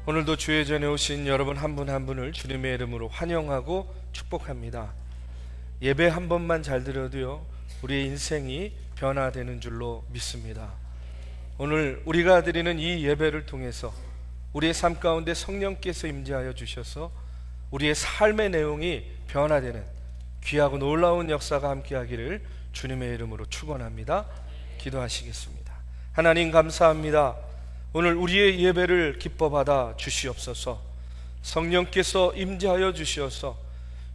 오늘도 주의 전에 오신 여러분 한 분 한 분을 주님의 이름으로 환영하고 축복합니다. 예배 한 번만 잘 들어도요, 우리의 인생이 변화되는 줄로 믿습니다. 오늘 우리가 드리는 이 예배를 통해서 우리의 삶 가운데 성령께서 임재하여 주셔서 우리의 삶의 내용이 변화되는 귀하고 놀라운 역사가 함께하기를 주님의 이름으로 축원합니다. 기도하시겠습니다. 하나님 감사합니다. 오늘 우리의 예배를 기뻐 받아 주시옵소서. 성령께서 임재하여 주시어서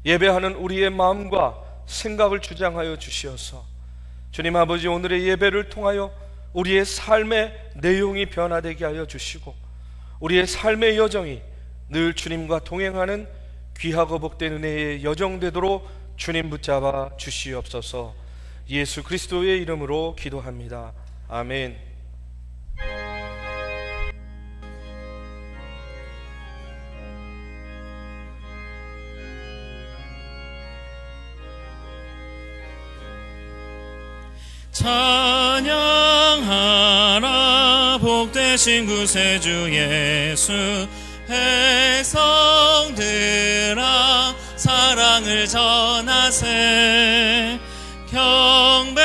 예배하는 우리의 마음과 생각을 주장하여 주시어서 주님 아버지, 오늘의 예배를 통하여 우리의 삶의 내용이 변화되게 하여 주시고 우리의 삶의 여정이 늘 주님과 동행하는 귀하고 복된 은혜의 여정 되도록 주님 붙잡아 주시옵소서. 예수 그리스도의 이름으로 기도합니다. 아멘. 찬양하라 복되신 구세주 예수. 백성들아 사랑을 전하세. 경배하라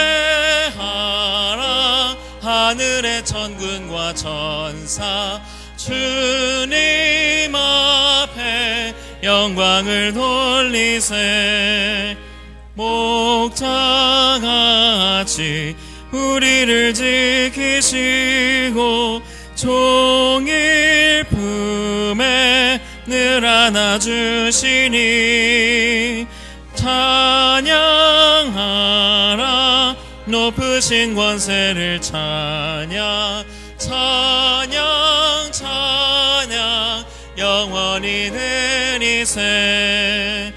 하늘의 천군과 천사. 주님 앞에 영광을 돌리세. 목자같이 우리를 지키시고 종일 품에 늘 안아주시니. 찬양하라 높으신 권세를 찬양. 찬양 찬양 영원히 드리세.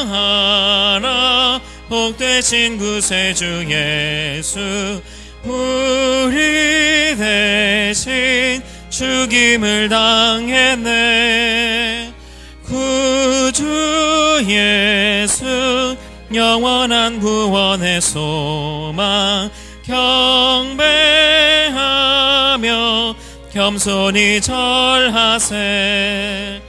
찬양하라 복되신 구세주 예수. 우리 대신 죽임을 당했네. 구주 예수 영원한 구원의 소망. 경배하며 겸손히 절하세.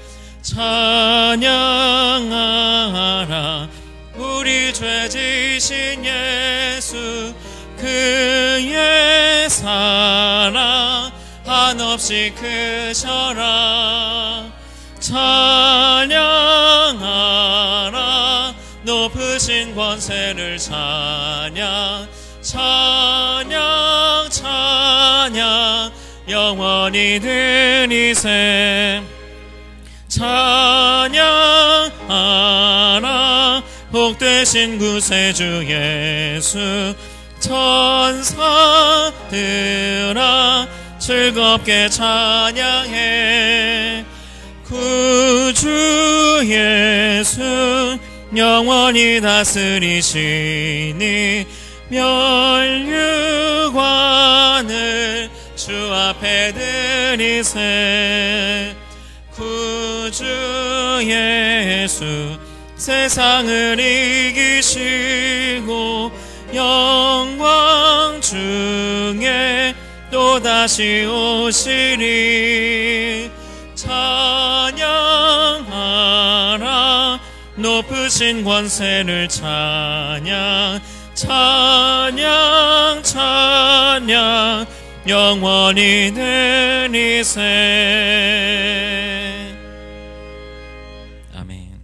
찬양하라 우리 죄 지신 예수. 그의 사랑 한없이 크셔라. 찬양하라 높으신 권세를 찬양. 찬양 찬양 영원히 드리세. 찬양하라 복되신 구세주 예수. 천사들아 즐겁게 찬양해. 구주 예수 영원히 다스리시니. 면류관을 주 앞에 드리세. 구주 예수 세상을 이기시고 영광 중에 또다시 오시리. 찬양하라 높으신 권세를 찬양. 찬양 찬양 영원히 드리세. 아멘.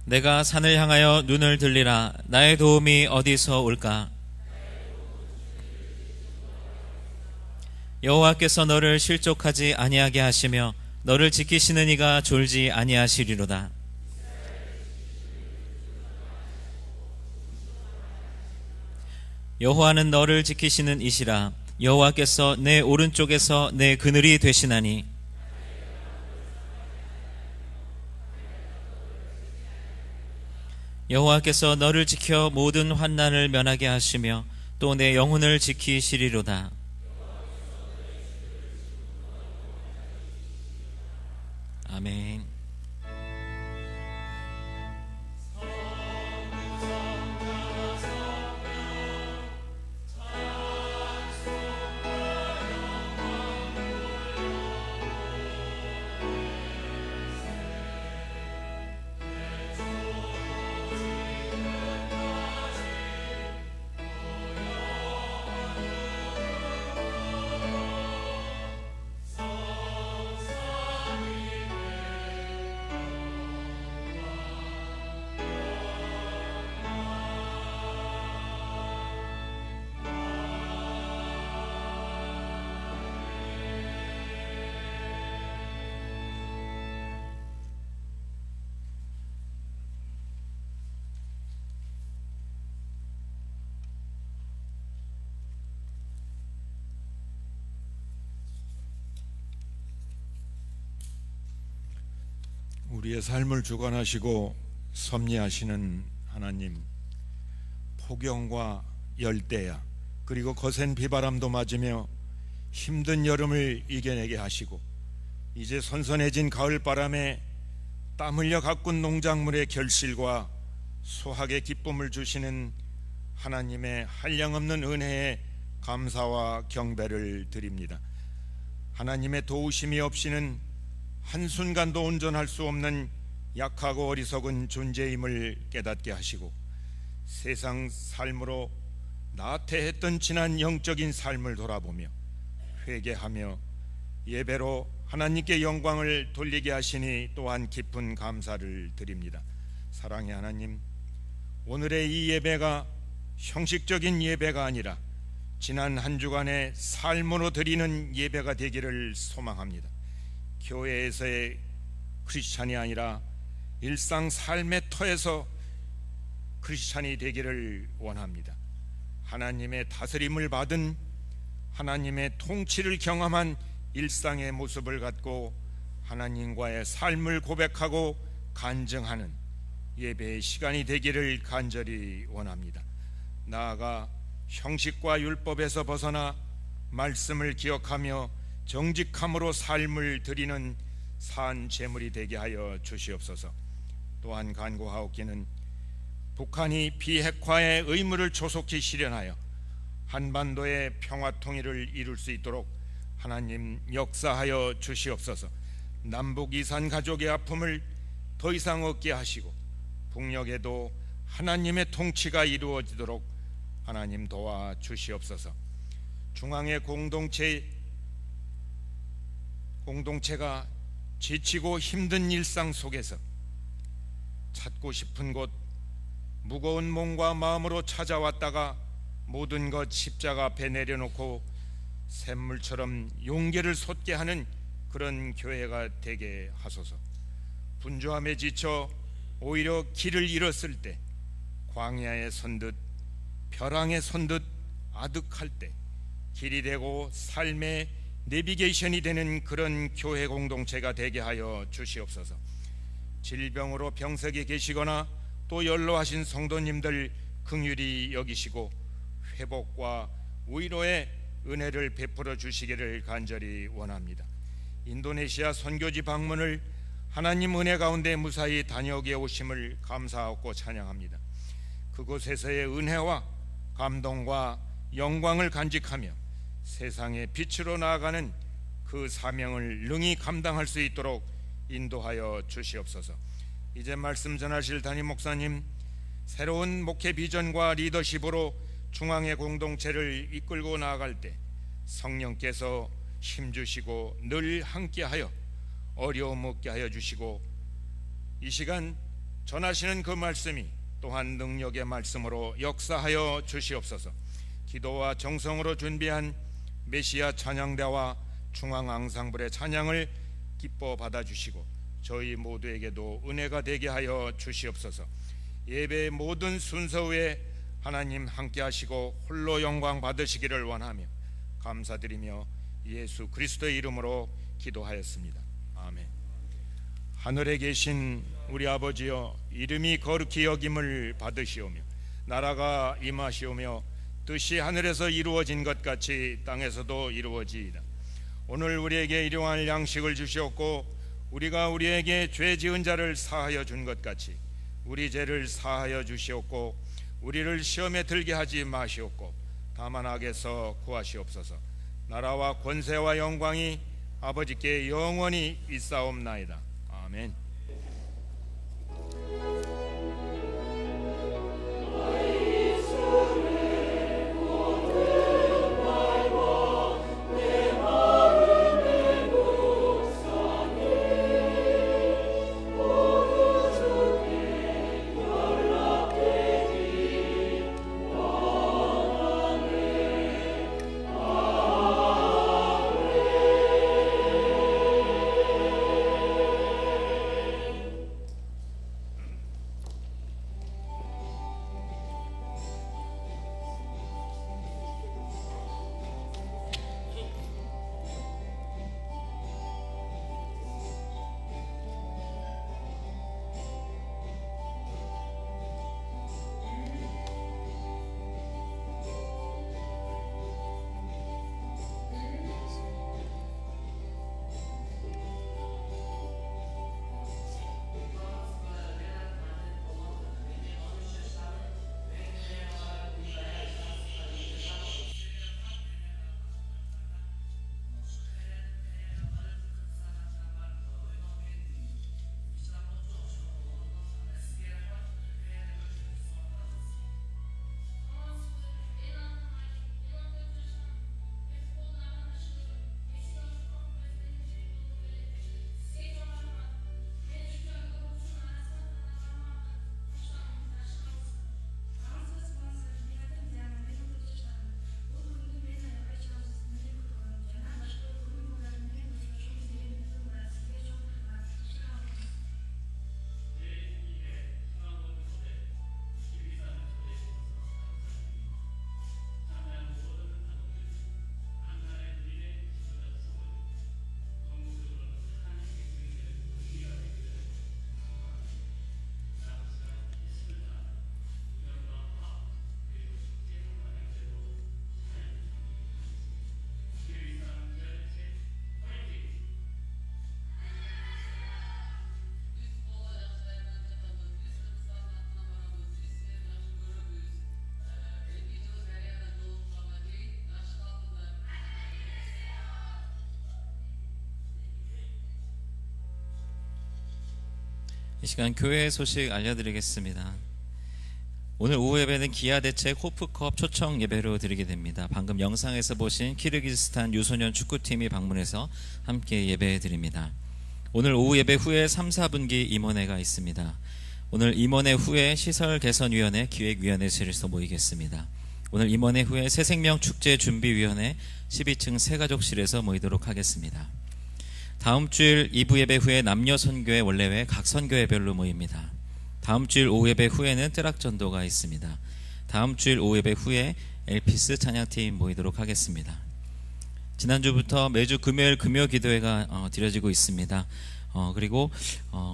내가 산을 향하여 눈을 들리라. 나의 도움이 어디서 올까? 여호와께서 너를 실족하지 아니하게 하시며 너를 지키시는 이가 졸지 아니하시리로다. 여호와는 너를 지키시는 이시라. 여호와께서 내 오른쪽에서 내 그늘이 되시나니. 여호와께서 너를 지켜 모든 환난을 면하게 하시며 또 내 영혼을 지키시리로다. 아멘. 우리의 삶을 주관하시고 섭리하시는 하나님, 폭염과 열대야 그리고 거센 비바람도 맞으며 힘든 여름을 이겨내게 하시고 이제 선선해진 가을바람에 땀 흘려 가꾼 농작물의 결실과 수확의 기쁨을 주시는 하나님의 한량없는 은혜에 감사와 경배를 드립니다. 하나님의 도우심이 없이는 한순간도 온전할 수 없는 약하고 어리석은 존재임을 깨닫게 하시고 세상 삶으로 나태했던 지난 영적인 삶을 돌아보며 회개하며 예배로 하나님께 영광을 돌리게 하시니 또한 깊은 감사를 드립니다. 사랑의 하나님, 오늘의 이 예배가 형식적인 예배가 아니라 지난 한 주간의 삶으로 드리는 예배가 되기를 소망합니다. 교회에서의 크리스찬이 아니라 일상 삶의 터에서 크리스찬이 되기를 원합니다. 하나님의 다스림을 받은 하나님의 통치를 경험한 일상의 모습을 갖고 하나님과의 삶을 고백하고 간증하는 예배의 시간이 되기를 간절히 원합니다. 나아가 형식과 율법에서 벗어나 말씀을 기억하며 정직함으로 삶을 드리는 산 제물이 되게 하여 주시옵소서. 또한 간구하옵기는 북한이 비핵화의 의무를 조속히 실현하여 한반도의 평화 통일을 이룰 수 있도록 하나님 역사하여 주시옵소서. 남북 이산 가족의 아픔을 더 이상 없게 하시고 북녘에도 하나님의 통치가 이루어지도록 하나님 도와 주시옵소서. 중앙의 공동체가 지치고 힘든 일상 속에서 찾고 싶은 곳, 무거운 몸과 마음으로 찾아왔다가 모든 것 십자가 앞에 내려놓고 샘물처럼 용기를 솟게 하는 그런 교회가 되게 하소서. 분주함에 지쳐 오히려 길을 잃었을 때 광야에 선 듯 벼랑에 선 듯 아득할 때 길이 되고 삶의 내비게이션이 되는 그런 교회 공동체가 되게 하여 주시옵소서. 질병으로 병석에 계시거나 또 연로하신 성도님들 긍휼히 여기시고 회복과 위로의 은혜를 베풀어 주시기를 간절히 원합니다. 인도네시아 선교지 방문을 하나님 은혜 가운데 무사히 다녀오게 오심을 감사하고 찬양합니다. 그곳에서의 은혜와 감동과 영광을 간직하며 세상의 빛으로 나아가는 그 사명을 능히 감당할 수 있도록 인도하여 주시옵소서. 이제 말씀 전하실 담임 목사님, 새로운 목회 비전과 리더십으로 중앙의 공동체를 이끌고 나아갈 때 성령께서 힘주시고 늘 함께하여 어려움 없게 하여 주시고 이 시간 전하시는 그 말씀이 또한 능력의 말씀으로 역사하여 주시옵소서. 기도와 정성으로 준비한 메시아 찬양대와 중앙 앙상블의 찬양을 기뻐 받아주시고 저희 모두에게도 은혜가 되게 하여 주시옵소서. 예배의 모든 순서 위에 하나님 함께 하시고 홀로 영광 받으시기를 원하며 감사드리며 예수 그리스도의 이름으로 기도하였습니다. 아멘. 하늘에 계신 우리 아버지여, 이름이 거룩히 여김을 받으시오며 나라가 임하시오며 뜻이 하늘에서 이루어진 것 같이 땅에서도 이루어지이다. 오늘 우리에게 일용할 양식을 주시옵고 우리가 우리에게 죄 지은 자를 사하여 준 것 같이 우리 죄를 사하여 주시옵고 우리를 시험에 들게 하지 마시옵고 다만 악에서 구하시옵소서. 나라와 권세와 영광이 아버지께 영원히 있사옵나이다. 아멘. 이 시간 교회 소식 알려드리겠습니다. 오늘 오후 예배는 기아 대책 호프컵 초청 예배로 드리게 됩니다. 방금 영상에서 보신 키르기즈스탄 유소년 축구팀이 방문해서 함께 예배 드립니다. 오늘 오후 예배 후에 3, 4분기 임원회가 있습니다. 오늘 임원회 후에 시설개선위원회 기획위원회실에서 모이겠습니다. 오늘 임원회 후에 새생명축제준비위원회 12층 새가족실에서 모이도록 하겠습니다. 다음 주일 2부 예배 후에 남녀선교회 원래회 각 선교회별로 모입니다. 다음 주일 오후 예배 후에는 뜨락전도가 있습니다. 다음 주일 오후 예배 후에 엘피스 찬양팀 모이도록 하겠습니다. 지난주부터 매주 금요일 금요 기도회가 드려지고 있습니다. 그리고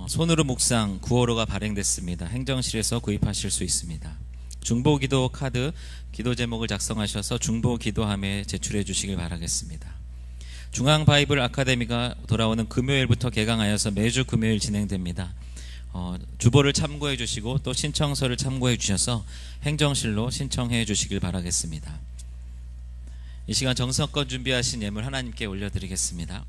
손으로 묵상 9월호가 발행됐습니다. 행정실에서 구입하실 수 있습니다. 중보기도 카드 기도 제목을 작성하셔서 중보기도함에 제출해 주시길 바라겠습니다. 중앙바이블 아카데미가 돌아오는 금요일부터 개강하여서 매주 금요일 진행됩니다. 주보를 참고해 주시고 또 신청서를 참고해 주셔서 행정실로 신청해 주시길 바라겠습니다. 이 시간 정성껏 준비하신 예물 하나님께 올려드리겠습니다.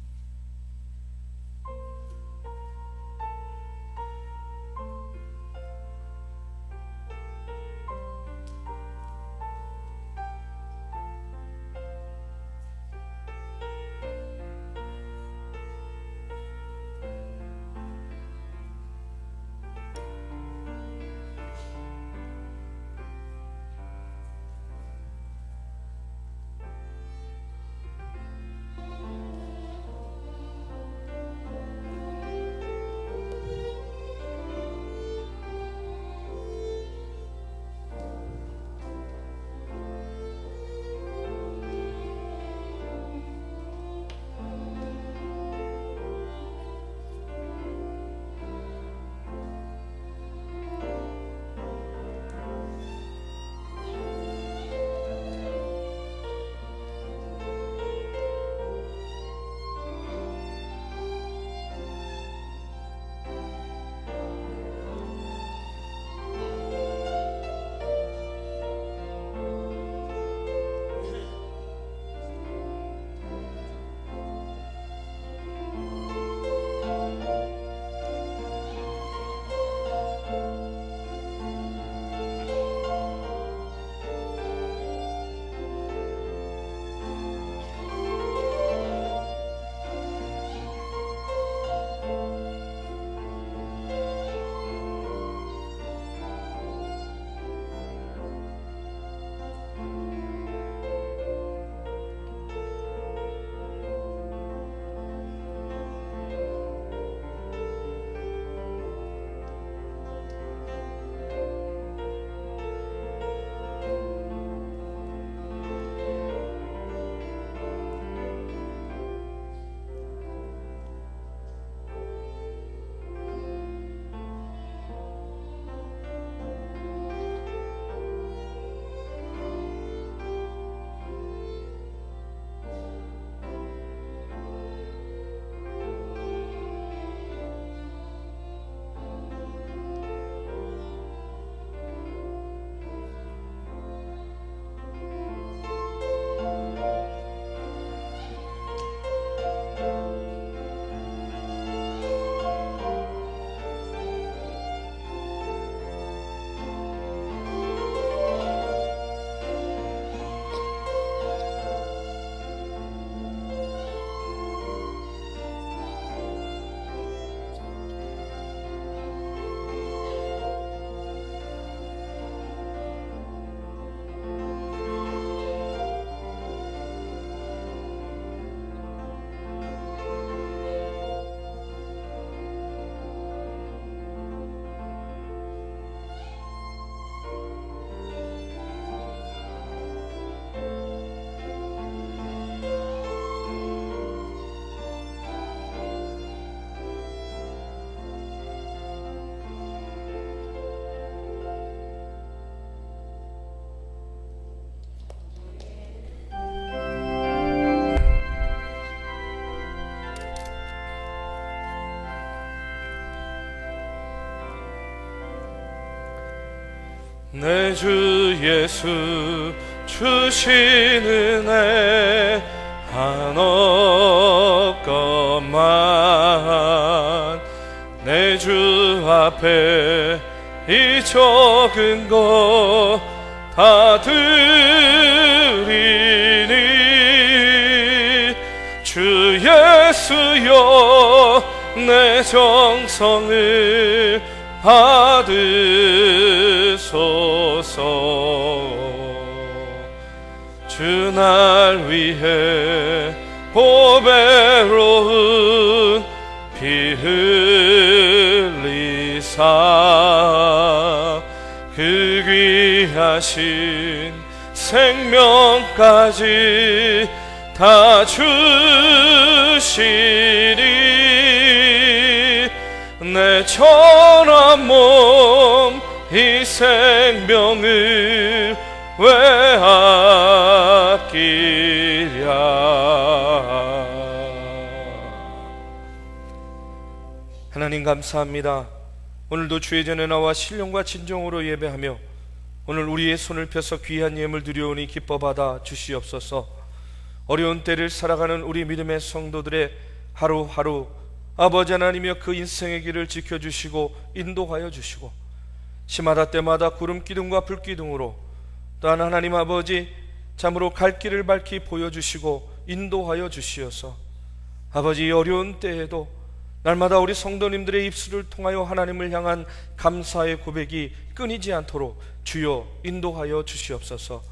내 주 예수 주신 은혜 한없건만 내 주 앞에 이 적은 것 다 드리니 주 예수여 내 정성을 받으소서. 주 날 위해 보배로운 피 흘리사 그 귀하신 생명까지 다 주시리. 내 천한 몸 이 생명을 왜 아끼랴. 하나님 감사합니다. 오늘도 주의 전에 나와 신령과 진정으로 예배하며 오늘 우리의 손을 펴서 귀한 예물 드려오니 기뻐 받아 주시옵소서. 어려운 때를 살아가는 우리 믿음의 성도들의 하루하루 아버지 하나님이여 그 인생의 길을 지켜주시고 인도하여 주시고 시마다 때마다 구름 기둥과 불 기둥으로 또한 하나님 아버지 참으로 갈 길을 밝히 보여주시고 인도하여 주시어서 아버지 어려운 때에도 날마다 우리 성도님들의 입술을 통하여 하나님을 향한 감사의 고백이 끊이지 않도록 주여 인도하여 주시옵소서.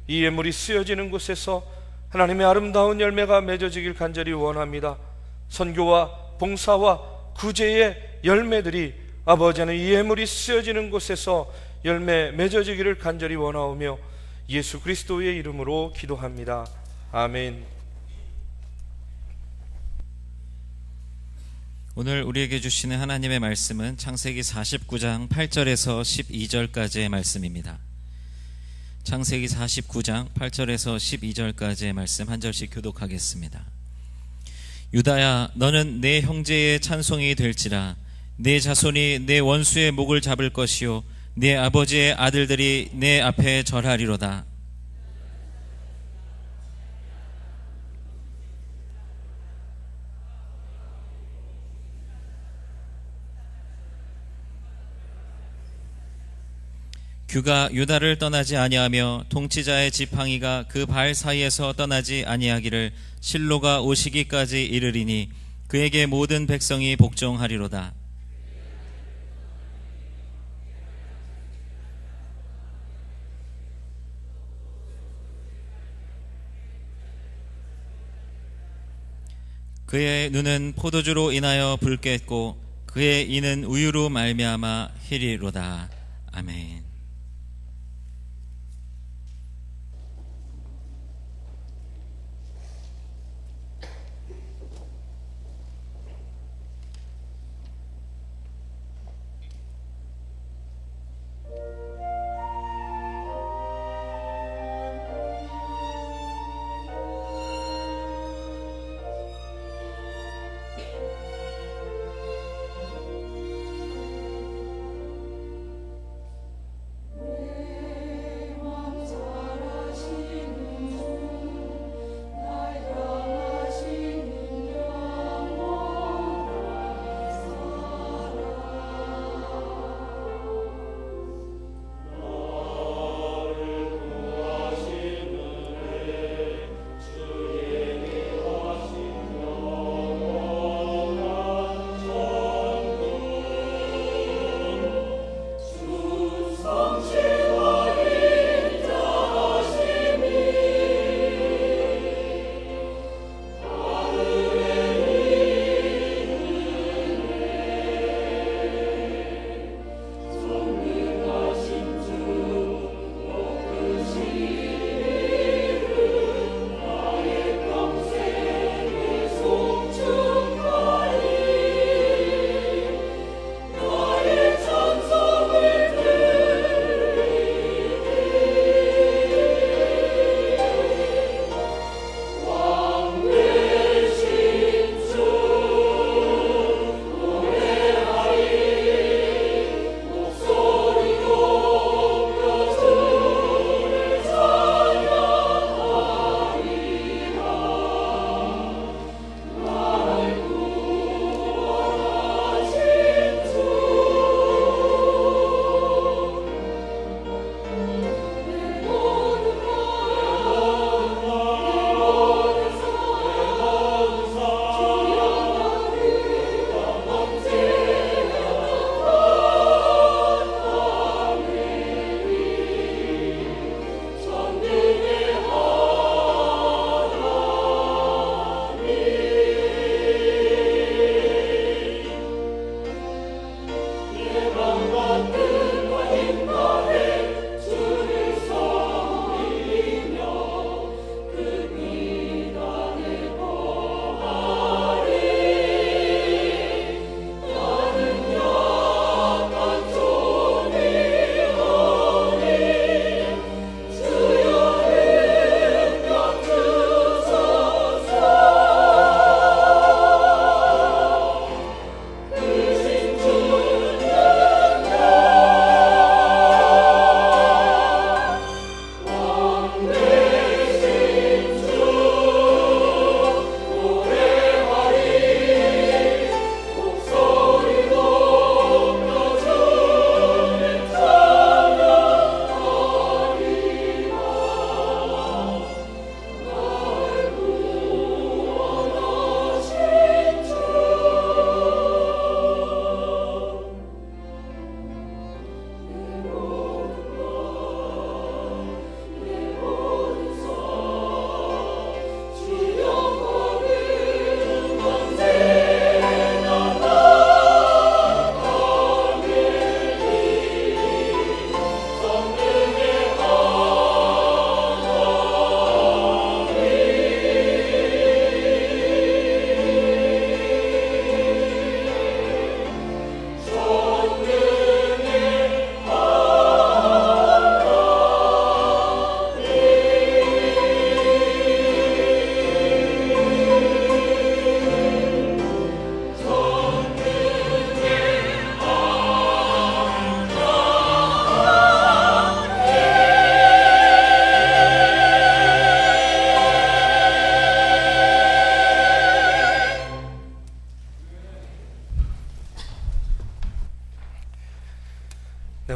이 예물이 쓰여지는 곳에서 하나님의 아름다운 열매가 맺어지길 간절히 원합니다. 선교와 봉사와 구제의 열매들이 아버지는 이 예물이 쓰여지는 곳에서 열매 맺어지기를 간절히 원하오며 예수 그리스도의 이름으로 기도합니다. 아멘. 오늘 우리에게 주시는 하나님의 말씀은 창세기 49장 8절에서 12절까지의 말씀입니다. 창세기 49장 8절에서 12절까지의 말씀 한 절씩 교독하겠습니다. 유다야, 너는 내 형제의 찬송이 될지라. 내 자손이 내 원수의 목을 잡을 것이요 내 아버지의 아들들이 내 앞에 절하리로다. 규가 유다를 떠나지 아니하며 통치자의 지팡이가 그 발 사이에서 떠나지 아니하기를 실로가 오시기까지 이르리니 그에게 모든 백성이 복종하리로다. 그의 눈은 포도주로 인하여 붉겠고 그의 이는 우유로 말미암아 희리로다. 아멘.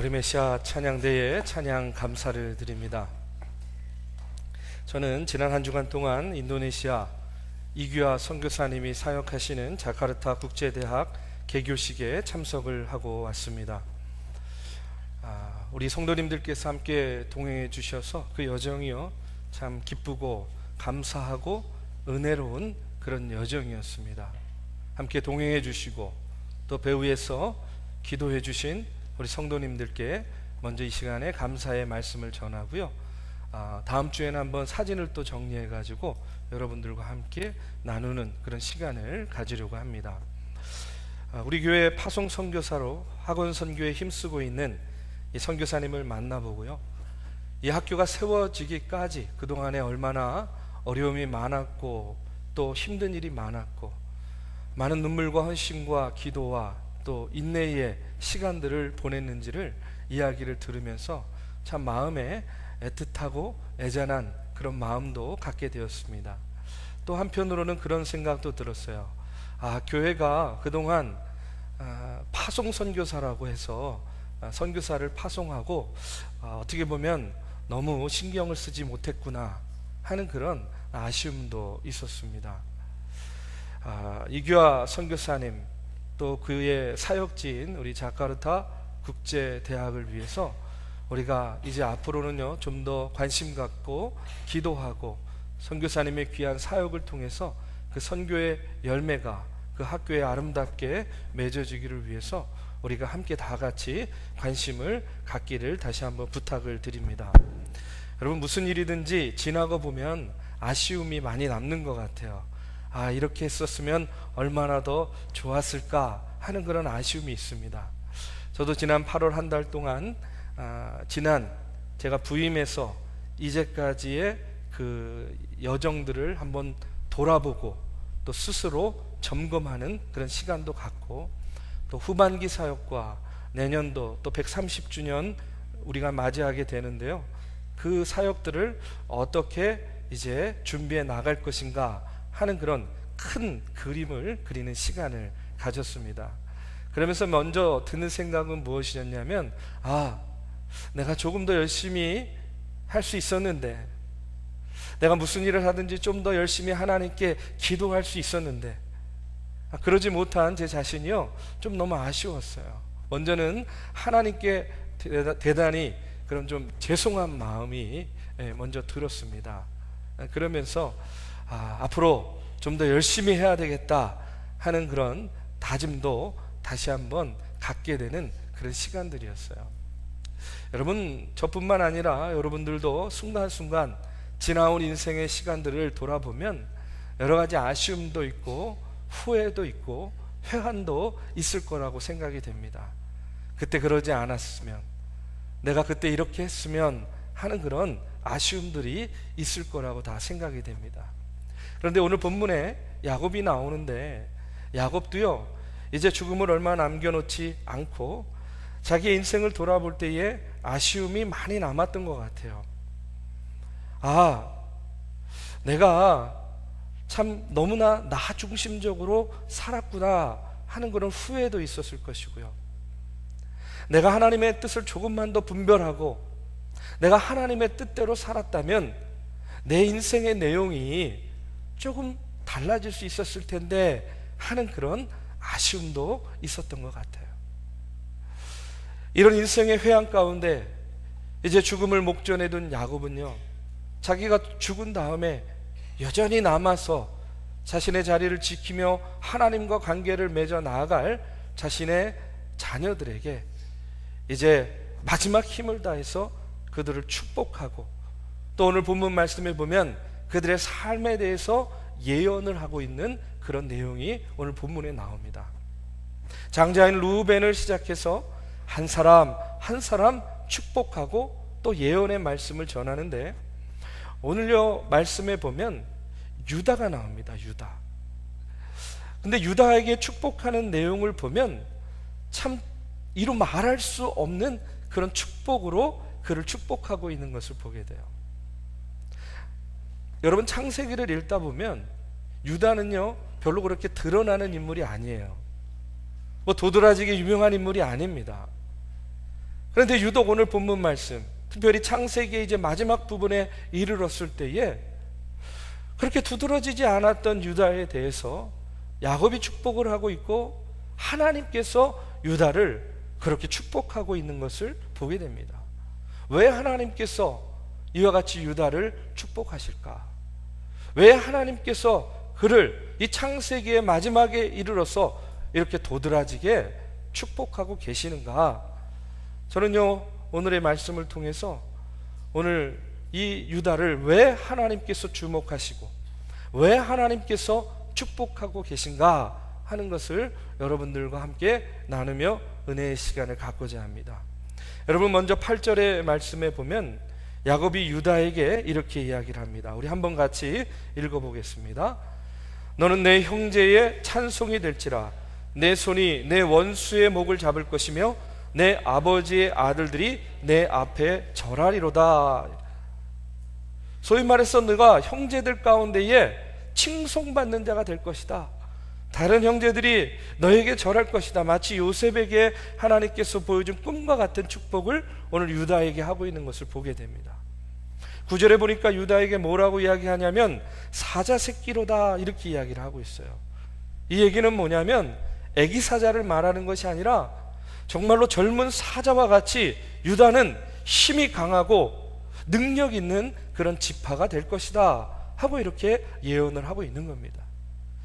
어리메시아 찬양대에 찬양 감사를 드립니다. 저는 지난 한 주간 동안 인도네시아 이규하 선교사님이 사역하시는 자카르타 국제대학 개교식에 참석을 하고 왔습니다. 우리 성도님들께서 함께 동행해 주셔서 그 여정이요 참 기쁘고 감사하고 은혜로운 그런 여정이었습니다. 함께 동행해 주시고 또 배후에서 기도해 주신 우리 성도님들께 먼저 이 시간에 감사의 말씀을 전하고요. 다음 주에는 한번 사진을 또 정리해 가지고 여러분들과 함께 나누는 그런 시간을 가지려고 합니다. 우리 교회 파송 선교사로 학원 선교에 힘쓰고 있는 이 선교사님을 만나보고요. 이 학교가 세워지기까지 그동안에 얼마나 어려움이 많았고 또 힘든 일이 많았고 많은 눈물과 헌신과 기도와 또 인내의 시간들을 보냈는지를 이야기를 들으면서 참 마음에 애틋하고 애잔한 그런 마음도 갖게 되었습니다. 또 한편으로는 그런 생각도 들었어요. 교회가 그동안 파송 선교사라고 해서 선교사를 파송하고 어떻게 보면 너무 신경을 쓰지 못했구나 하는 그런 아쉬움도 있었습니다. 이규하 선교사님 또 그의 사역지인 우리 자카르타 국제대학을 위해서 우리가 이제 앞으로는요 좀 더 관심 갖고 기도하고 선교사님의 귀한 사역을 통해서 그 선교의 열매가 그 학교에 아름답게 맺어지기를 위해서 우리가 함께 다 같이 관심을 갖기를 다시 한번 부탁을 드립니다. 여러분, 무슨 일이든지 지나고 보면 아쉬움이 많이 남는 것 같아요. 이렇게 했었으면 얼마나 더 좋았을까 하는 그런 아쉬움이 있습니다. 저도 지난 8월 한 달 동안 지난 제가 부임해서 이제까지의 그 여정들을 한번 돌아보고 또 스스로 점검하는 그런 시간도 갖고 또 후반기 사역과 내년도 또 130주년 우리가 맞이하게 되는데요. 그 사역들을 어떻게 이제 준비해 나갈 것인가 하는 그런 큰 그림을 그리는 시간을 가졌습니다. 그러면서 먼저 드는 생각은 무엇이었냐면 내가 조금 더 열심히 할 수 있었는데, 내가 무슨 일을 하든지 좀 더 열심히 하나님께 기도할 수 있었는데 그러지 못한 제 자신이요 좀 너무 아쉬웠어요. 먼저는 하나님께 대단히 그런 좀 죄송한 마음이 먼저 들었습니다. 그러면서 앞으로 좀 더 열심히 해야 되겠다 하는 그런 다짐도 다시 한번 갖게 되는 그런 시간들이었어요. 여러분, 저뿐만 아니라 여러분들도 순간순간 지나온 인생의 시간들을 돌아보면 여러 가지 아쉬움도 있고 후회도 있고 회한도 있을 거라고 생각이 됩니다. 그때 그러지 않았으면, 내가 그때 이렇게 했으면 하는 그런 아쉬움들이 있을 거라고 다 생각이 됩니다. 그런데 오늘 본문에 야곱이 나오는데 야곱도요 이제 죽음을 얼마 남겨놓지 않고 자기의 인생을 돌아볼 때에 아쉬움이 많이 남았던 것 같아요. 내가 참 너무나 나 중심적으로 살았구나 하는 그런 후회도 있었을 것이고요. 내가 하나님의 뜻을 조금만 더 분별하고 내가 하나님의 뜻대로 살았다면 내 인생의 내용이 조금 달라질 수 있었을 텐데 하는 그런 아쉬움도 있었던 것 같아요. 이런 인생의 회한 가운데 이제 죽음을 목전에 둔 야곱은요 자기가 죽은 다음에 여전히 남아서 자신의 자리를 지키며 하나님과 관계를 맺어 나아갈 자신의 자녀들에게 이제 마지막 힘을 다해서 그들을 축복하고 또 오늘 본문 말씀에 보면 그들의 삶에 대해서 예언을 하고 있는 그런 내용이 오늘 본문에 나옵니다. 장자인 루벤을 시작해서 한 사람 한 사람 축복하고 또 예언의 말씀을 전하는데 오늘요 말씀에 보면 유다가 나옵니다. 유다. 근데 유다에게 축복하는 내용을 보면 참 이루 말할 수 없는 그런 축복으로 그를 축복하고 있는 것을 보게 돼요. 여러분, 창세기를 읽다 보면 유다는요 별로 그렇게 드러나는 인물이 아니에요. 도드라지게 유명한 인물이 아닙니다. 그런데 유독 오늘 본문 말씀, 특별히 창세기의 이제 마지막 부분에 이르렀을 때에 그렇게 두드러지지 않았던 유다에 대해서 야곱이 축복을 하고 있고 하나님께서 유다를 그렇게 축복하고 있는 것을 보게 됩니다. 왜 하나님께서 이와 같이 유다를 축복하실까? 왜 하나님께서 그를 이 창세기의 마지막에 이르러서 이렇게 도드라지게 축복하고 계시는가? 저는요, 오늘의 말씀을 통해서 오늘 이 유다를 왜 하나님께서 주목하시고 왜 하나님께서 축복하고 계신가 하는 것을 여러분들과 함께 나누며 은혜의 시간을 갖고자 합니다. 여러분, 먼저 8절의 말씀에 보면 야곱이 유다에게 이렇게 이야기를 합니다. 우리 한번 같이 읽어보겠습니다. 너는 내 형제의 찬송이 될지라. 내 손이 내 원수의 목을 잡을 것이며 내 아버지의 아들들이 내 앞에 절하리로다. 소위 말해서 너가 형제들 가운데에 칭송받는 자가 될 것이다. 다른 형제들이 너에게 절할 것이다. 마치 요셉에게 하나님께서 보여준 꿈과 같은 축복을 오늘 유다에게 하고 있는 것을 보게 됩니다. 9절에 보니까 유다에게 뭐라고 이야기하냐면 사자 새끼로다, 이렇게 이야기를 하고 있어요. 이 얘기는 뭐냐면 애기 사자를 말하는 것이 아니라 정말로 젊은 사자와 같이 유다는 힘이 강하고 능력 있는 그런 지파가 될 것이다 하고 이렇게 예언을 하고 있는 겁니다.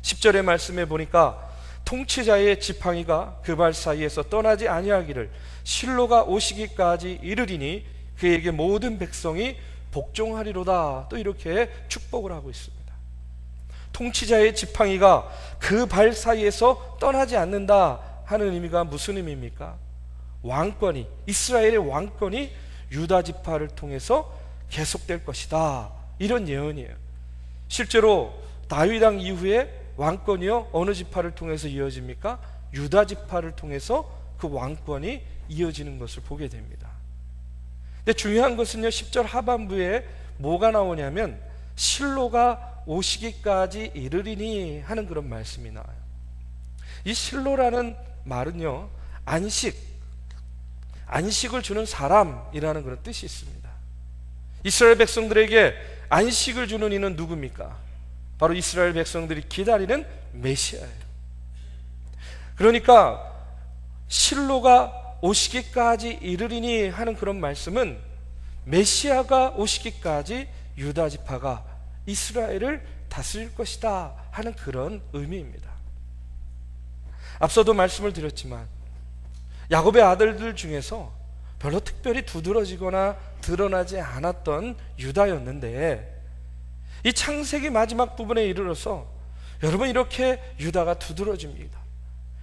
10절의 말씀에 보니까 통치자의 지팡이가 그 발 사이에서 떠나지 아니하기를 실로가 오시기까지 이르리니 그에게 모든 백성이 복종하리로다, 또 이렇게 축복을 하고 있습니다. 통치자의 지팡이가 그 발 사이에서 떠나지 않는다 하는 의미가 무슨 의미입니까? 왕권이, 이스라엘의 왕권이 유다 지파를 통해서 계속될 것이다, 이런 예언이에요. 실제로 다윗 왕 이후에 왕권이요 어느 지파를 통해서 이어집니까? 유다 지파를 통해서 그 왕권이 이어지는 것을 보게 됩니다. 근데 중요한 것은요, 10절 하반부에 뭐가 나오냐면 실로가 오시기까지 이르리니 하는 그런 말씀이 나와요. 이 실로라는 말은요, 안식을 주는 사람이라는 그런 뜻이 있습니다. 이스라엘 백성들에게 안식을 주는 이는 누굽니까? 바로 이스라엘 백성들이 기다리는 메시아예요. 그러니까 실로가 오시기까지 이르리니 하는 그런 말씀은 메시아가 오시기까지 유다 지파가 이스라엘을 다스릴 것이다 하는 그런 의미입니다. 앞서도 말씀을 드렸지만 야곱의 아들들 중에서 별로 특별히 두드러지거나 드러나지 않았던 유다였는데 이 창세기 마지막 부분에 이르러서 여러분 이렇게 유다가 두드러집니다.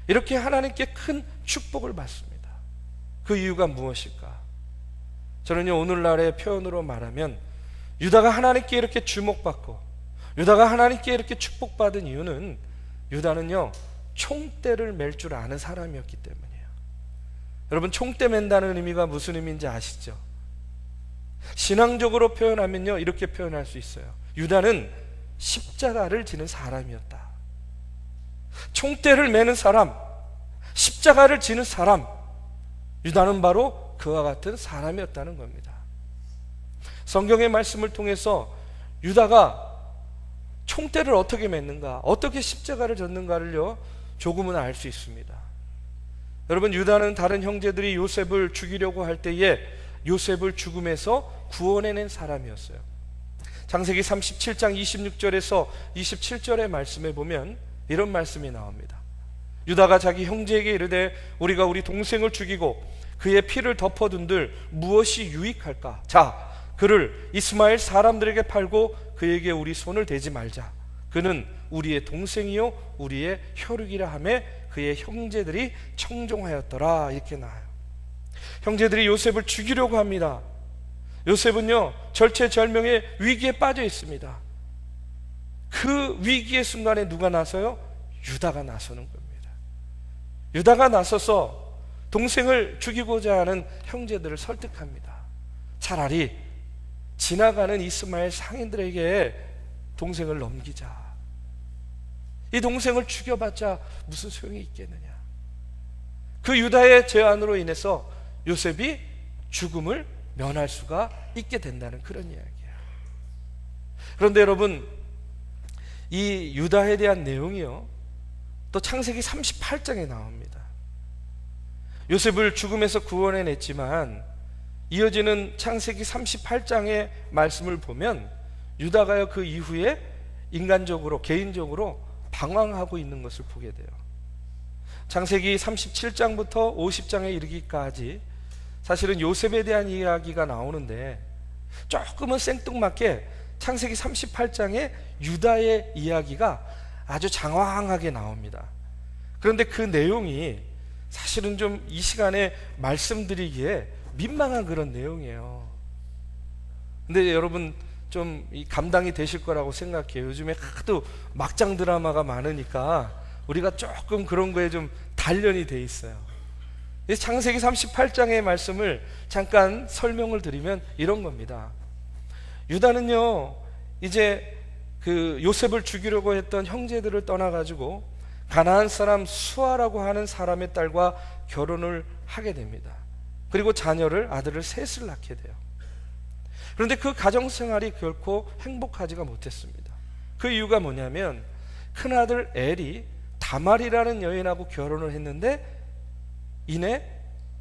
이렇게 하나님께 큰 축복을 받습니다. 그 이유가 무엇일까? 저는요, 오늘날의 표현으로 말하면 유다가 하나님께 이렇게 주목받고 유다가 하나님께 이렇게 축복받은 이유는 유다는요, 총대를 맬 줄 아는 사람이었기 때문이에요. 여러분, 총대 맨다는 의미가 무슨 의미인지 아시죠? 신앙적으로 표현하면요, 이렇게 표현할 수 있어요. 유다는 십자가를 지는 사람이었다. 총대를 매는 사람, 십자가를 지는 사람, 유다는 바로 그와 같은 사람이었다는 겁니다. 성경의 말씀을 통해서 유다가 총대를 어떻게 맺는가, 어떻게 십자가를 졌는가를요, 조금은 알 수 있습니다. 여러분, 유다는 다른 형제들이 요셉을 죽이려고 할 때에 요셉을 죽음에서 구원해낸 사람이었어요. 창세기 37장 26절에서 27절의 말씀에 보면 이런 말씀이 나옵니다. 유다가 자기 형제에게 이르되 우리가 우리 동생을 죽이고 그의 피를 덮어둔들 무엇이 유익할까? 자, 그를 이스마엘 사람들에게 팔고 그에게 우리 손을 대지 말자. 그는 우리의 동생이요 우리의 혈육이라 하며 그의 형제들이 청종하였더라. 이렇게 나와요. 형제들이 요셉을 죽이려고 합니다. 요셉은요, 절체절명의 위기에 빠져 있습니다. 그 위기의 순간에 누가 나서요? 유다가 나서는 겁니다. 유다가 나서서 동생을 죽이고자 하는 형제들을 설득합니다. 차라리 지나가는 이스마엘 상인들에게 동생을 넘기자. 이 동생을 죽여봤자 무슨 소용이 있겠느냐. 그 유다의 제안으로 인해서 요셉이 죽음을 면할 수가 있게 된다는 그런 이야기예요. 그런데 여러분, 이 유다에 대한 내용이요, 또 창세기 38장에 나옵니다. 요셉을 죽음에서 구원해냈지만 이어지는 창세기 38장의 말씀을 보면 유다가요, 그 이후에 인간적으로, 개인적으로 방황하고 있는 것을 보게 돼요. 창세기 37장부터 50장에 이르기까지 사실은 요셉에 대한 이야기가 나오는데, 조금은 생뚱맞게 창세기 38장에 유다의 이야기가 아주 장황하게 나옵니다. 그런데 그 내용이 사실은 좀 이 시간에 말씀드리기에 민망한 그런 내용이에요. 근데 여러분 좀 감당이 되실 거라고 생각해요. 요즘에 하도 막장 드라마가 많으니까 우리가 조금 그런 거에 좀 단련이 돼 있어요. 창세기 38장의 말씀을 잠깐 설명을 드리면 이런 겁니다. 유다는요, 이제 그 요셉을 죽이려고 했던 형제들을 떠나가지고 가나안 사람 수아라고 하는 사람의 딸과 결혼을 하게 됩니다. 그리고 아들을 셋을 낳게 돼요. 그런데 그 가정생활이 결코 행복하지가 못했습니다. 그 이유가 뭐냐면, 큰아들 엘이 다말이라는 여인하고 결혼을 했는데 이내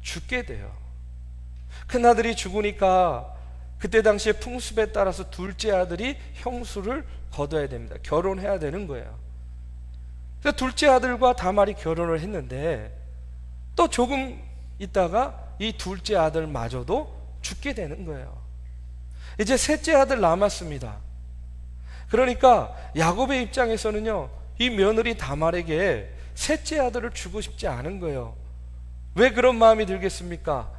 죽게 돼요. 큰아들이 죽으니까 그때 당시에 풍습에 따라서 둘째 아들이 형수를 거둬야 됩니다. 결혼해야 되는 거예요. 그래서 둘째 아들과 다말이 결혼을 했는데 또 조금 있다가 이 둘째 아들마저도 죽게 되는 거예요. 이제 셋째 아들 남았습니다. 그러니까 야곱의 입장에서는요, 이 며느리 다말에게 셋째 아들을 주고 싶지 않은 거예요. 왜 그런 마음이 들겠습니까?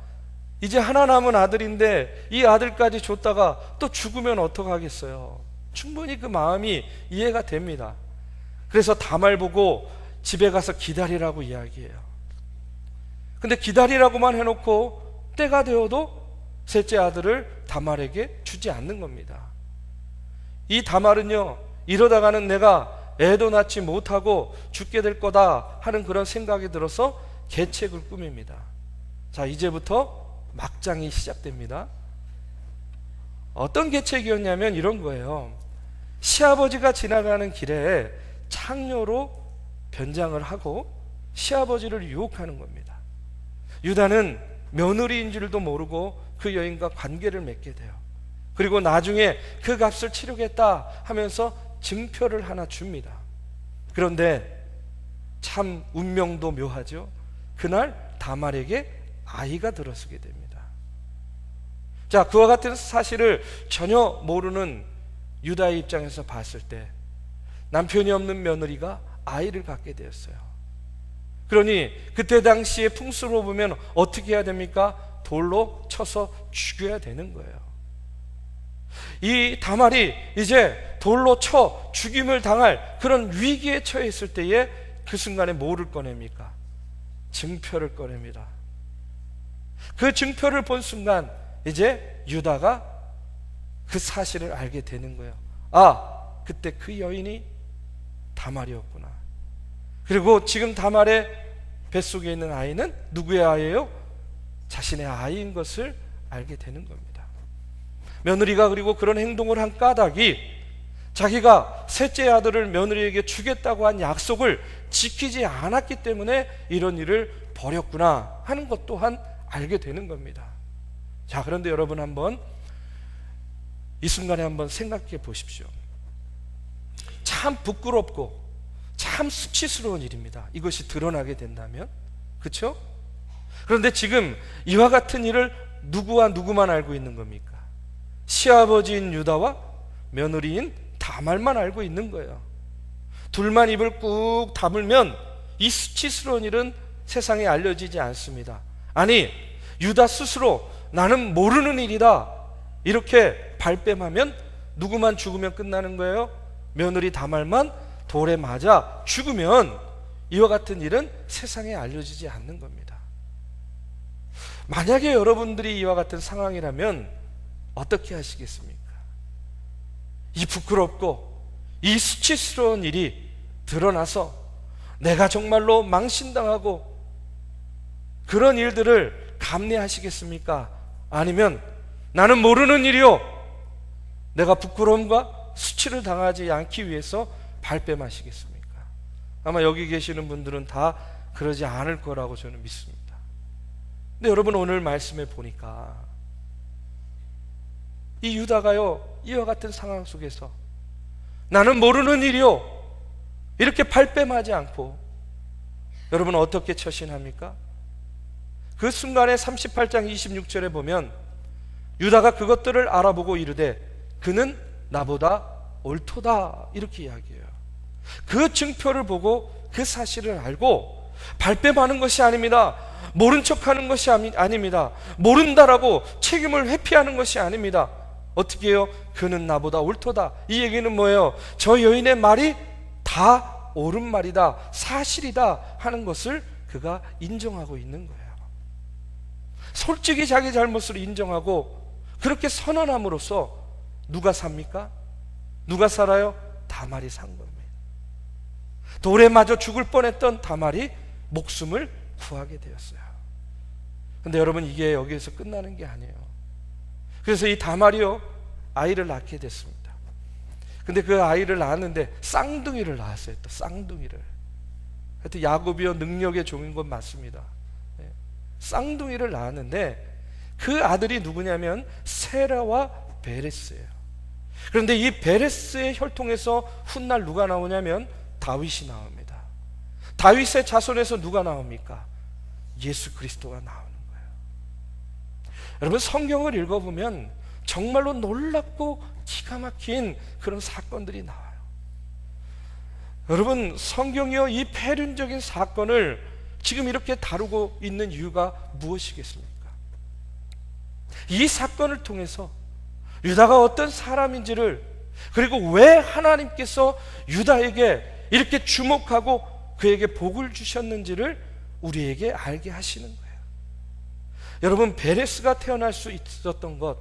이제 하나 남은 아들인데 이 아들까지 줬다가 또 죽으면 어떡하겠어요? 충분히 그 마음이 이해가 됩니다. 그래서 다말 보고 집에 가서 기다리라고 이야기해요. 근데 기다리라고만 해놓고 때가 되어도 셋째 아들을 다말에게 주지 않는 겁니다. 이 다말은요, 이러다가는 내가 애도 낳지 못하고 죽게 될 거다 하는 그런 생각이 들어서 계책을 꾸밉니다. 자, 이제부터 막장이 시작됩니다. 어떤 계책이었냐면 이런 거예요. 시아버지가 지나가는 길에 창녀로 변장을 하고 시아버지를 유혹하는 겁니다. 유다는 며느리인 줄도 모르고 그 여인과 관계를 맺게 돼요. 그리고 나중에 그 값을 치르겠다 하면서 증표를 하나 줍니다. 그런데 참 운명도 묘하죠. 그날 다말에게 아이가 들어서게 됩니다. 자, 그와 같은 사실을 전혀 모르는 유다의 입장에서 봤을 때 남편이 없는 며느리가 아이를 갖게 되었어요. 그러니 그때 당시의 풍습으로 보면 어떻게 해야 됩니까? 돌로 쳐서 죽여야 되는 거예요. 이 다말이 이제 돌로 쳐 죽임을 당할 그런 위기에 처해 있을 때에 그 순간에 뭐를 꺼냅니까? 증표를 꺼냅니다. 그 증표를 본 순간 이제 유다가 그 사실을 알게 되는 거예요. 아, 그때 그 여인이 다말이었구나. 그리고 지금 다말의 뱃속에 있는 아이는 누구의 아이예요? 자신의 아이인 것을 알게 되는 겁니다. 며느리가 그리고 그런 행동을 한 까닭이 자기가 셋째 아들을 며느리에게 주겠다고 한 약속을 지키지 않았기 때문에 이런 일을 벌였구나 하는 것 또한 알게 되는 겁니다. 자, 그런데 여러분 한번 이 순간에 한번 생각해 보십시오. 참 부끄럽고 참 수치스러운 일입니다. 이것이 드러나게 된다면. 그렇죠? 그런데 지금 이와 같은 일을 누구와 누구만 알고 있는 겁니까? 시아버지인 유다와 며느리인 다말만 알고 있는 거예요. 둘만 입을 꾹 다물면 이 수치스러운 일은 세상에 알려지지 않습니다. 아니, 유다 스스로 나는 모르는 일이다 이렇게 발뺌하면 누구만 죽으면 끝나는 거예요? 며느리 다말만 돌에 맞아 죽으면 이와 같은 일은 세상에 알려지지 않는 겁니다. 만약에 여러분들이 이와 같은 상황이라면 어떻게 하시겠습니까? 이 부끄럽고 이 수치스러운 일이 드러나서 내가 정말로 망신당하고 그런 일들을 감내하시겠습니까? 아니면 나는 모르는 일이요, 내가 부끄러움과 수치를 당하지 않기 위해서 발뺌하시겠습니까? 아마 여기 계시는 분들은 다 그러지 않을 거라고 저는 믿습니다. 근데 여러분, 오늘 말씀에 보니까 이 유다가요, 이와 같은 상황 속에서 나는 모르는 일이요, 이렇게 발뺌하지 않고 여러분 어떻게 처신합니까? 그 순간에 38장 26절에 보면 유다가 그것들을 알아보고 이르되 그는 나보다 옳도다, 이렇게 이야기해요. 그 증표를 보고 그 사실을 알고 발뺌하는 것이 아닙니다. 모른 척하는 것이 아닙니다. 모른다라고 책임을 회피하는 것이 아닙니다. 어떻게 해요? 그는 나보다 옳도다. 이 얘기는 뭐예요? 저 여인의 말이 다 옳은 말이다, 사실이다 하는 것을 그가 인정하고 있는 거예요. 솔직히 자기 잘못을 인정하고 그렇게 선언함으로써 누가 삽니까? 누가 살아요? 다말이 산 겁니다. 돌에 맞아 죽을 뻔했던 다말이 목숨을 구하게 되었어요. 근데 여러분, 이게 여기에서 끝나는 게 아니에요. 그래서 이 다말이요, 아이를 낳게 됐습니다. 근데 그 아이를 낳았는데 쌍둥이를 낳았어요. 또 쌍둥이를. 하여튼 야곱이요, 능력의 종인 건 맞습니다. 쌍둥이를 낳았는데 그 아들이 누구냐면 세라와 베레스예요. 그런데 이 베레스의 혈통에서 훗날 누가 나오냐면 다윗이 나옵니다. 다윗의 자손에서 누가 나옵니까? 예수 그리스도가 나오는 거예요. 여러분, 성경을 읽어보면 정말로 놀랍고 기가 막힌 그런 사건들이 나와요. 여러분, 성경이요, 이 폐륜적인 사건을 지금 이렇게 다루고 있는 이유가 무엇이겠습니까? 이 사건을 통해서 유다가 어떤 사람인지를, 그리고 왜 하나님께서 유다에게 이렇게 주목하고 그에게 복을 주셨는지를 우리에게 알게 하시는 거예요. 여러분, 베레스가 태어날 수 있었던 것,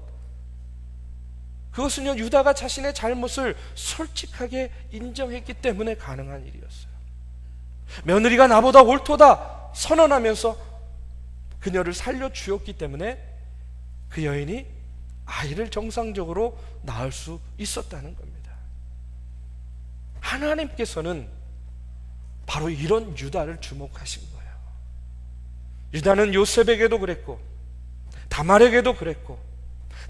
그것은요, 유다가 자신의 잘못을 솔직하게 인정했기 때문에 가능한 일이었어요. 며느리가 나보다 옳도다 선언하면서 그녀를 살려주었기 때문에 그 여인이 아이를 정상적으로 낳을 수 있었다는 겁니다. 하나님께서는 바로 이런 유다를 주목하신 거예요. 유다는 요셉에게도 그랬고 다말에게도 그랬고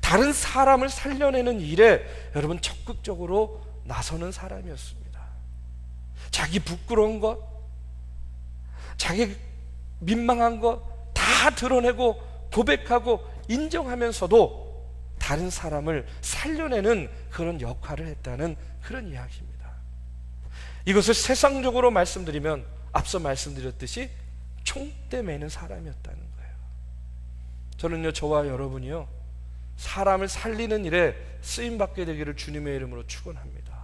다른 사람을 살려내는 일에 여러분 적극적으로 나서는 사람이었습니다. 자기 부끄러운 것, 자기 민망한 것 다 드러내고 고백하고 인정하면서도 다른 사람을 살려내는 그런 역할을 했다는 그런 이야기입니다. 이것을 세상적으로 말씀드리면 앞서 말씀드렸듯이 총대 매는 사람이었다는 거예요. 저는요, 저와 여러분이요, 사람을 살리는 일에 쓰임받게 되기를 주님의 이름으로 축원합니다.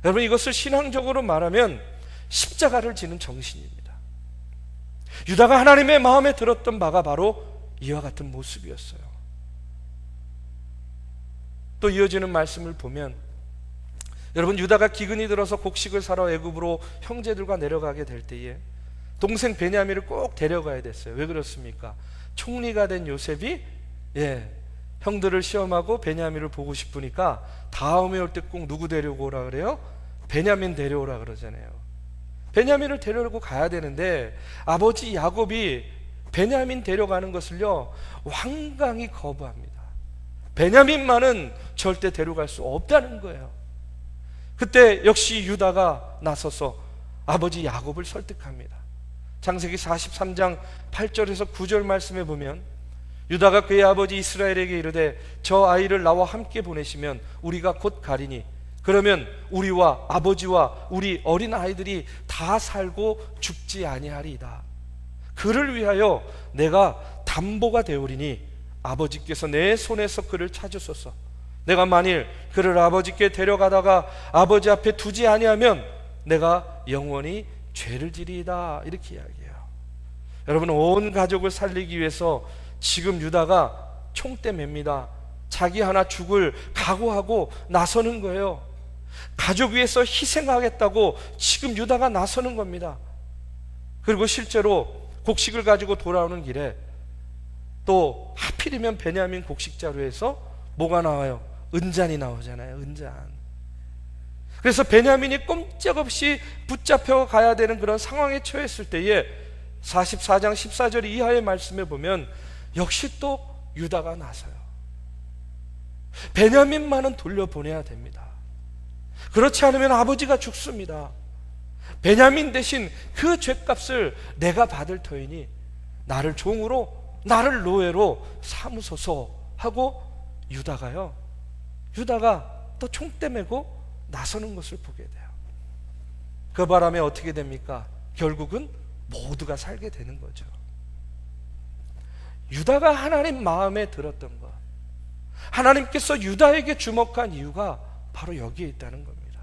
여러분, 이것을 신앙적으로 말하면 십자가를 지는 정신입니다. 유다가 하나님의 마음에 들었던 바가 바로 이와 같은 모습이었어요. 또 이어지는 말씀을 보면 여러분, 유다가 기근이 들어서 곡식을 사러 애굽으로 형제들과 내려가게 될 때에 동생 베냐민을 꼭 데려가야 됐어요. 왜 그렇습니까? 총리가 된 요셉이 형들을 시험하고 베냐민을 보고 싶으니까 다음에 올 때 꼭 누구 데려오라 그래요? 베냐민 데려오라 그러잖아요. 베냐민을 데려오고 가야 되는데 아버지 야곱이 베냐민 데려가는 것을요, 완강히 거부합니다. 베냐민만은 절대 데려갈 수 없다는 거예요. 그때 역시 유다가 나서서 아버지 야곱을 설득합니다. 창세기 43장 8절에서 9절 말씀에 보면 유다가 그의 아버지 이스라엘에게 이르되 저 아이를 나와 함께 보내시면 우리가 곧 가리니 그러면 우리와 아버지와 우리 어린 아이들이 다 살고 죽지 아니하리이다. 그를 위하여 내가 담보가 되오리니 아버지께서 내 손에서 그를 찾으소서. 내가 만일 그를 아버지께 데려가다가 아버지 앞에 두지 아니하면 내가 영원히 죄를 지리이다. 이렇게 이야기해요. 여러분, 온 가족을 살리기 위해서 지금 유다가 총대 맵니다. 자기 하나 죽을 각오하고 나서는 거예요. 가족 위해서 희생하겠다고 지금 유다가 나서는 겁니다. 그리고 실제로 곡식을 가지고 돌아오는 길에 또 하필이면 베냐민 곡식자루에서 뭐가 나와요? 은잔이 나오잖아요. 은잔. 그래서 베냐민이 꼼짝없이 붙잡혀 가야 되는 그런 상황에 처했을 때에 44장 14절 이하의 말씀에 보면 역시 또 유다가 나서요. 베냐민만은 돌려보내야 됩니다. 그렇지 않으면 아버지가 죽습니다. 베냐민 대신 그 죄값을 내가 받을 터이니 나를 종으로, 나를 노예로 삼으소서 하고 유다가 또 총대 메고 나서는 것을 보게 돼요. 그 바람에 어떻게 됩니까? 결국은 모두가 살게 되는 거죠. 유다가 하나님 마음에 들었던 것, 하나님께서 유다에게 주목한 이유가 바로 여기에 있다는 겁니다.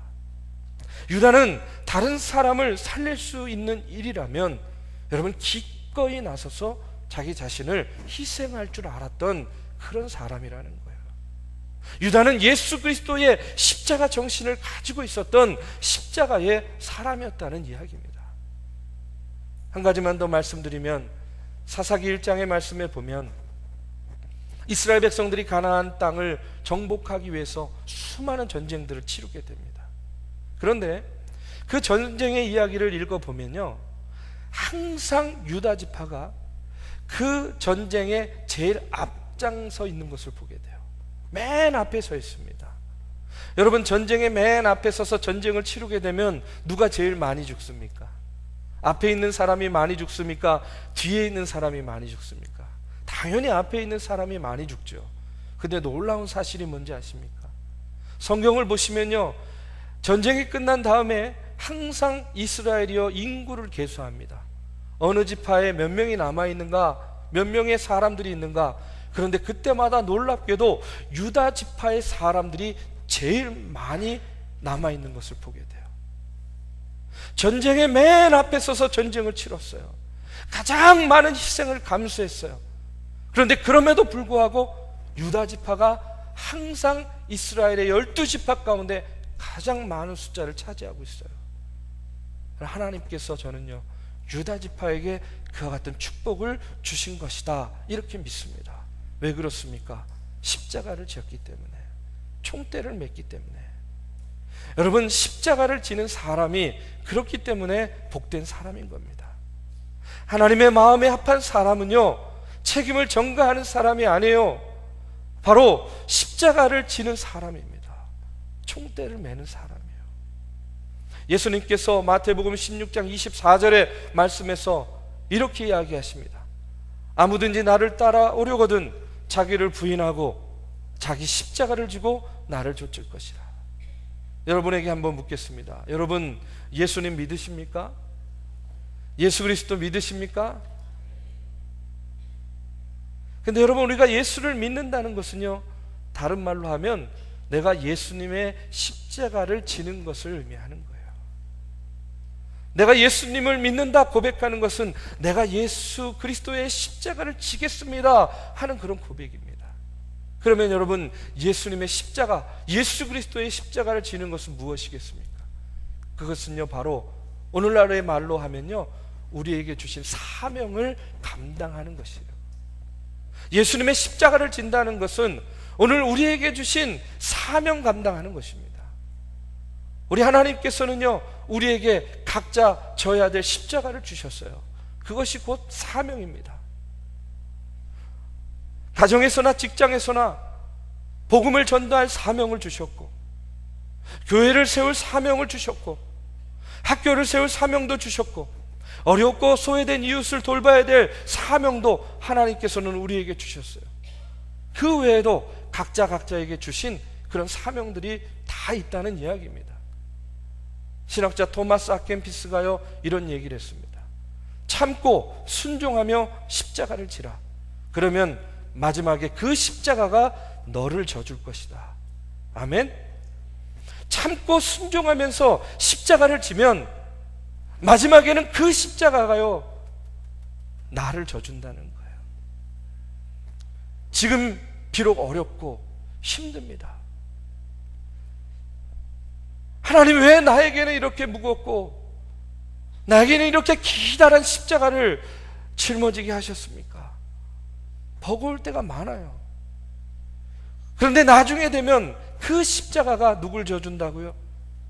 유다는 다른 사람을 살릴 수 있는 일이라면 여러분 기꺼이 나서서 자기 자신을 희생할 줄 알았던 그런 사람이라는 거예요. 유다는 예수 그리스도의 십자가 정신을 가지고 있었던 십자가의 사람이었다는 이야기입니다. 한 가지만 더 말씀드리면 사사기 1장의 말씀에 보면 이스라엘 백성들이 가나안 땅을 정복하기 위해서 수많은 전쟁들을 치르게 됩니다. 그런데 그 전쟁의 이야기를 읽어보면요, 항상 유다 지파가 그 전쟁에 제일 앞장서 있는 것을 보게 돼요. 맨 앞에 서 있습니다. 여러분, 전쟁의 맨 앞에 서서 전쟁을 치르게 되면 누가 제일 많이 죽습니까? 앞에 있는 사람이 많이 죽습니까? 뒤에 있는 사람이 많이 죽습니까? 당연히 앞에 있는 사람이 많이 죽죠. 근데 놀라운 사실이 뭔지 아십니까? 성경을 보시면요, 전쟁이 끝난 다음에 항상 이스라엘이여 인구를 계수합니다. 어느 지파에 몇 명이 남아있는가, 몇 명의 사람들이 있는가. 그런데 그때마다 놀랍게도 유다 지파의 사람들이 제일 많이 남아있는 것을 보게 돼요. 전쟁의 맨 앞에 서서 전쟁을 치렀어요. 가장 많은 희생을 감수했어요. 그런데 그럼에도 불구하고 유다 지파가 항상 이스라엘의 12지파 가운데 가장 많은 숫자를 차지하고 있어요. 하나님께서 저는요, 유다 지파에게 그와 같은 축복을 주신 것이다, 이렇게 믿습니다. 왜 그렇습니까? 십자가를 지었기 때문에, 총대를 맸기 때문에. 여러분, 십자가를 지는 사람이 그렇기 때문에 복된 사람인 겁니다. 하나님의 마음에 합한 사람은요, 책임을 전가하는 사람이 아니에요. 바로 십자가를 지는 사람입니다. 총대를 매는 사람이에요. 예수님께서 마태복음 16장 24절의 말씀에서 이렇게 이야기하십니다. 아무든지 나를 따라오려거든 자기를 부인하고 자기 십자가를 지고 나를 좇을 것이라. 여러분에게 한번 묻겠습니다. 여러분, 예수님 믿으십니까? 예수 그리스도 믿으십니까? 근데 여러분, 우리가 예수를 믿는다는 것은요, 다른 말로 하면 내가 예수님의 십자가를 지는 것을 의미하는 거예요. 내가 예수님을 믿는다 고백하는 것은 내가 예수 그리스도의 십자가를 지겠습니다 하는 그런 고백입니다. 그러면 여러분, 예수님의 십자가, 예수 그리스도의 십자가를 지는 것은 무엇이겠습니까? 그것은요, 바로 오늘날의 말로 하면요, 우리에게 주신 사명을 감당하는 것이에요. 예수님의 십자가를 진다는 것은 오늘 우리에게 주신 사명 감당하는 것입니다. 우리 하나님께서는요, 우리에게 각자 져야 될 십자가를 주셨어요. 그것이 곧 사명입니다. 가정에서나 직장에서나 복음을 전도할 사명을 주셨고, 교회를 세울 사명을 주셨고, 학교를 세울 사명도 주셨고, 어렵고 소외된 이웃을 돌봐야 될 사명도 하나님께서는 우리에게 주셨어요. 그 외에도 각자에게 주신 그런 사명들이 다 있다는 이야기입니다. 신학자 토마스 아켄피스가요, 이런 얘기를 했습니다. 참고 순종하며 십자가를 지라. 그러면 마지막에 그 십자가가 너를 져줄 것이다. 아멘. 참고 순종하면서 십자가를 지면 마지막에는 그 십자가가요, 나를 져준다는 거예요. 지금 비록 어렵고 힘듭니다. 하나님, 왜 나에게는 이렇게 무겁고 나에게는 이렇게 기다란 십자가를 짊어지게 하셨습니까? 버거울 때가 많아요. 그런데 나중에 되면 그 십자가가 누굴 져준다고요?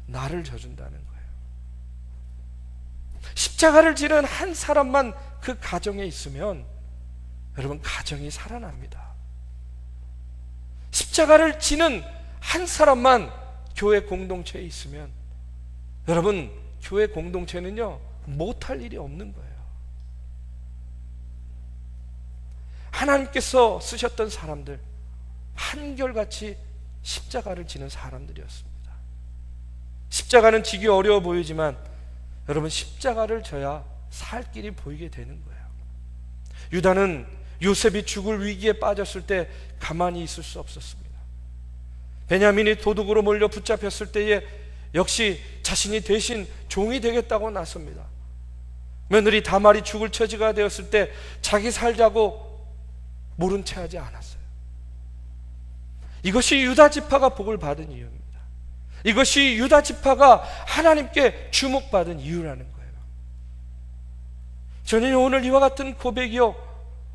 나를 져준다는 거예요. 십자가를 지는 한 사람만 그 가정에 있으면 여러분, 가정이 살아납니다. 십자가를 지는 한 사람만 교회 공동체에 있으면 여러분, 교회 공동체는요, 못할 일이 없는 거예요. 하나님께서 쓰셨던 사람들, 한결같이 십자가를 지는 사람들이었습니다. 십자가는 지기 어려워 보이지만 여러분, 십자가를 져야 살 길이 보이게 되는 거예요. 유다는 요셉이 죽을 위기에 빠졌을 때 가만히 있을 수 없었습니다. 베냐민이 도둑으로 몰려 붙잡혔을 때에 역시 자신이 대신 종이 되겠다고 나섭니다. 며느리 다말이 죽을 처지가 되었을 때 자기 살자고 모른 채 하지 않았어요. 이것이 유다 지파가 복을 받은 이유입니다. 이것이 유다 지파가 하나님께 주목받은 이유라는 거예요. 저는 오늘 이와 같은 고백이요,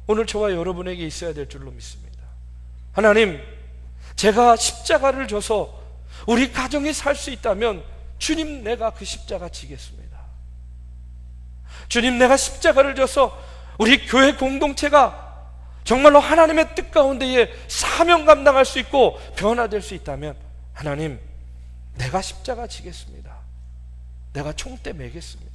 오늘 저와 여러분에게 있어야 될 줄로 믿습니다. 하나님, 제가 십자가를 져서 우리 가정이 살 수 있다면 주님, 내가 그 십자가 지겠습니다. 주님, 내가 십자가를 져서 우리 교회 공동체가 정말로 하나님의 뜻 가운데에 사명 감당할 수 있고 변화될 수 있다면 하나님, 내가 십자가 지겠습니다. 내가 총대 매겠습니다.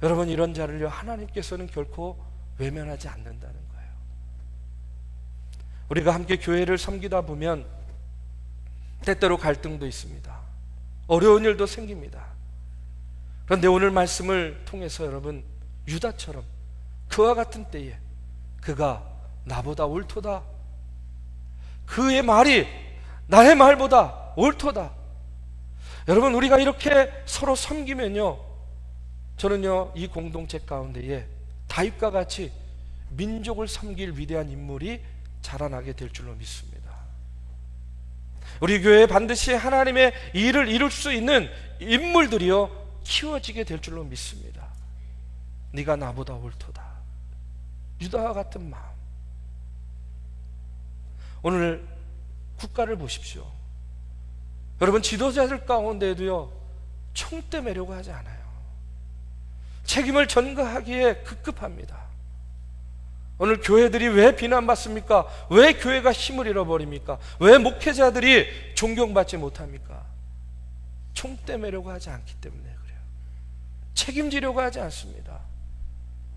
여러분, 이런 자를요, 하나님께서는 결코 외면하지 않는다는 거예요. 우리가 함께 교회를 섬기다 보면 때때로 갈등도 있습니다. 어려운 일도 생깁니다. 그런데 오늘 말씀을 통해서 여러분, 유다처럼 그와 같은 때에 그가 나보다 옳도다, 그의 말이 나의 말보다 옳도다. 여러분, 우리가 이렇게 서로 섬기면요, 저는요, 이 공동체 가운데에 다윗과 같이 민족을 섬길 위대한 인물이 자라나게 될 줄로 믿습니다. 우리 교회에 반드시 하나님의 일을 이룰 수 있는 인물들이요, 키워지게 될 줄로 믿습니다. 네가 나보다 옳도다. 유다와 같은 마음. 오늘 국가를 보십시오. 여러분, 지도자들 가운데도요, 총대 매려고 하지 않아요. 책임을 전가하기에 급급합니다. 오늘 교회들이 왜 비난받습니까? 왜 교회가 힘을 잃어버립니까? 왜 목회자들이 존경받지 못합니까? 총대 매려고 하지 않기 때문에 그래요. 책임지려고 하지 않습니다.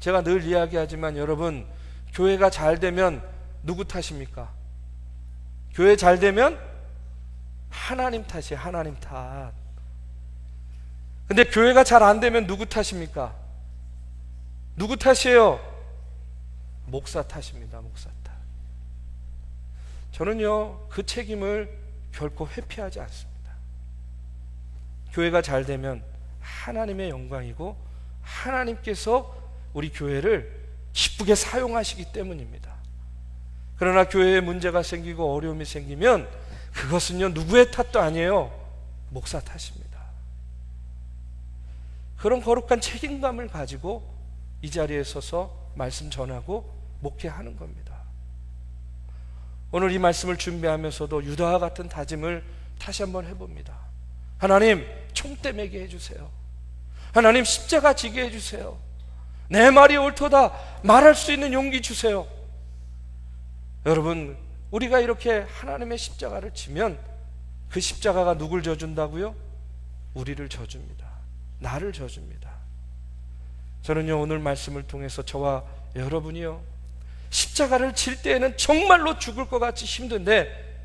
제가 늘 이야기하지만 여러분, 교회가 잘 되면 누구 탓입니까? 교회 잘 되면 하나님 탓이에요. 하나님 탓. 근데 교회가 잘 안 되면 누구 탓입니까? 누구 탓이에요? 목사 탓입니다. 목사 탓. 저는요, 그 책임을 결코 회피하지 않습니다. 교회가 잘 되면 하나님의 영광이고 하나님께서 우리 교회를 기쁘게 사용하시기 때문입니다. 그러나 교회에 문제가 생기고 어려움이 생기면 그것은요, 누구의 탓도 아니에요. 목사 탓입니다. 그런 거룩한 책임감을 가지고 이 자리에 서서 말씀 전하고 목회하는 겁니다. 오늘 이 말씀을 준비하면서도 유다와 같은 다짐을 다시 한번 해봅니다. 하나님, 총대 매게 해주세요. 하나님, 십자가 지게 해주세요. 내 말이 옳도다 말할 수 있는 용기 주세요. 여러분, 우리가 이렇게 하나님의 십자가를 지면 그 십자가가 누굴 져준다고요? 우리를 져줍니다. 나를 져줍니다. 저는요, 오늘 말씀을 통해서 저와 여러분이요, 십자가를 질 때에는 정말로 죽을 것 같이 힘든데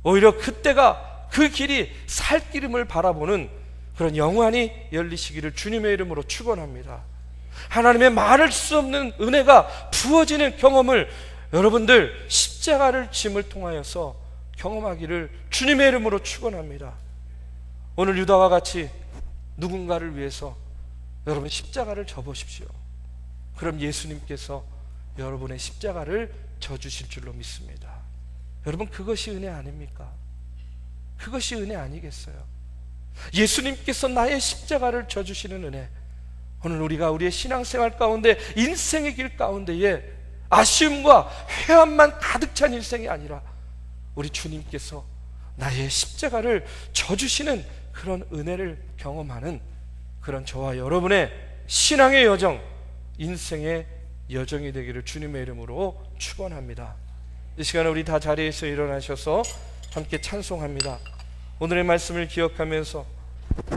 오히려 그때가 그 길이 살 기름을 바라보는 그런 영환이 열리시기를 주님의 이름으로 축원합니다. 하나님의 말할 수 없는 은혜가 부어지는 경험을 여러분들 십자가를 짐을 통하여서 경험하기를 주님의 이름으로 축원합니다. 오늘 유다와 같이 누군가를 위해서 여러분 십자가를 져보십시오. 그럼 예수님께서 여러분의 십자가를 져주실 줄로 믿습니다. 여러분, 그것이 은혜 아닙니까? 그것이 은혜 아니겠어요? 예수님께서 나의 십자가를 져주시는 은혜 오늘 우리가 우리의 신앙생활 가운데, 인생의 길 가운데에 아쉬움과 회한만 가득 찬 인생이 아니라 우리 주님께서 나의 십자가를 져주시는 그런 은혜를 경험하는 그런 저와 여러분의 신앙의 여정, 인생의 여정이 되기를 주님의 이름으로 축원합니다. 이 시간에 우리 다 자리에서 일어나셔서 함께 찬송합니다. 오늘의 말씀을 기억하면서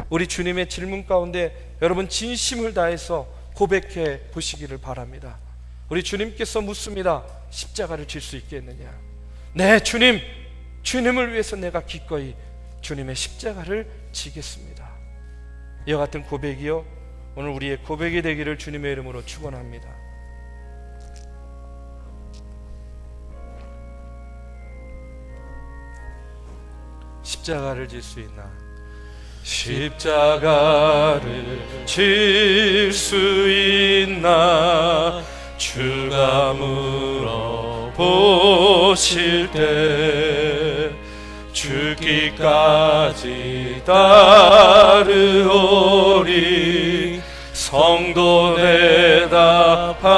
우리 주님의 질문 가운데 여러분 진심을 다해서 고백해 보시기를 바랍니다. 우리 주님께서 묻습니다. 십자가를 질 수 있겠느냐? 네, 주님, 주님을 위해서 내가 기꺼이 주님의 십자가를 지겠습니다. 이와 같은 고백이요, 오늘 우리의 고백이 되기를 주님의 이름으로 축원합니다. 십자가를 질 수 있나? 십자가를 질 수 있나? 주가 물어보실 때 죽기까지 따르오리. 성도 대답하였다.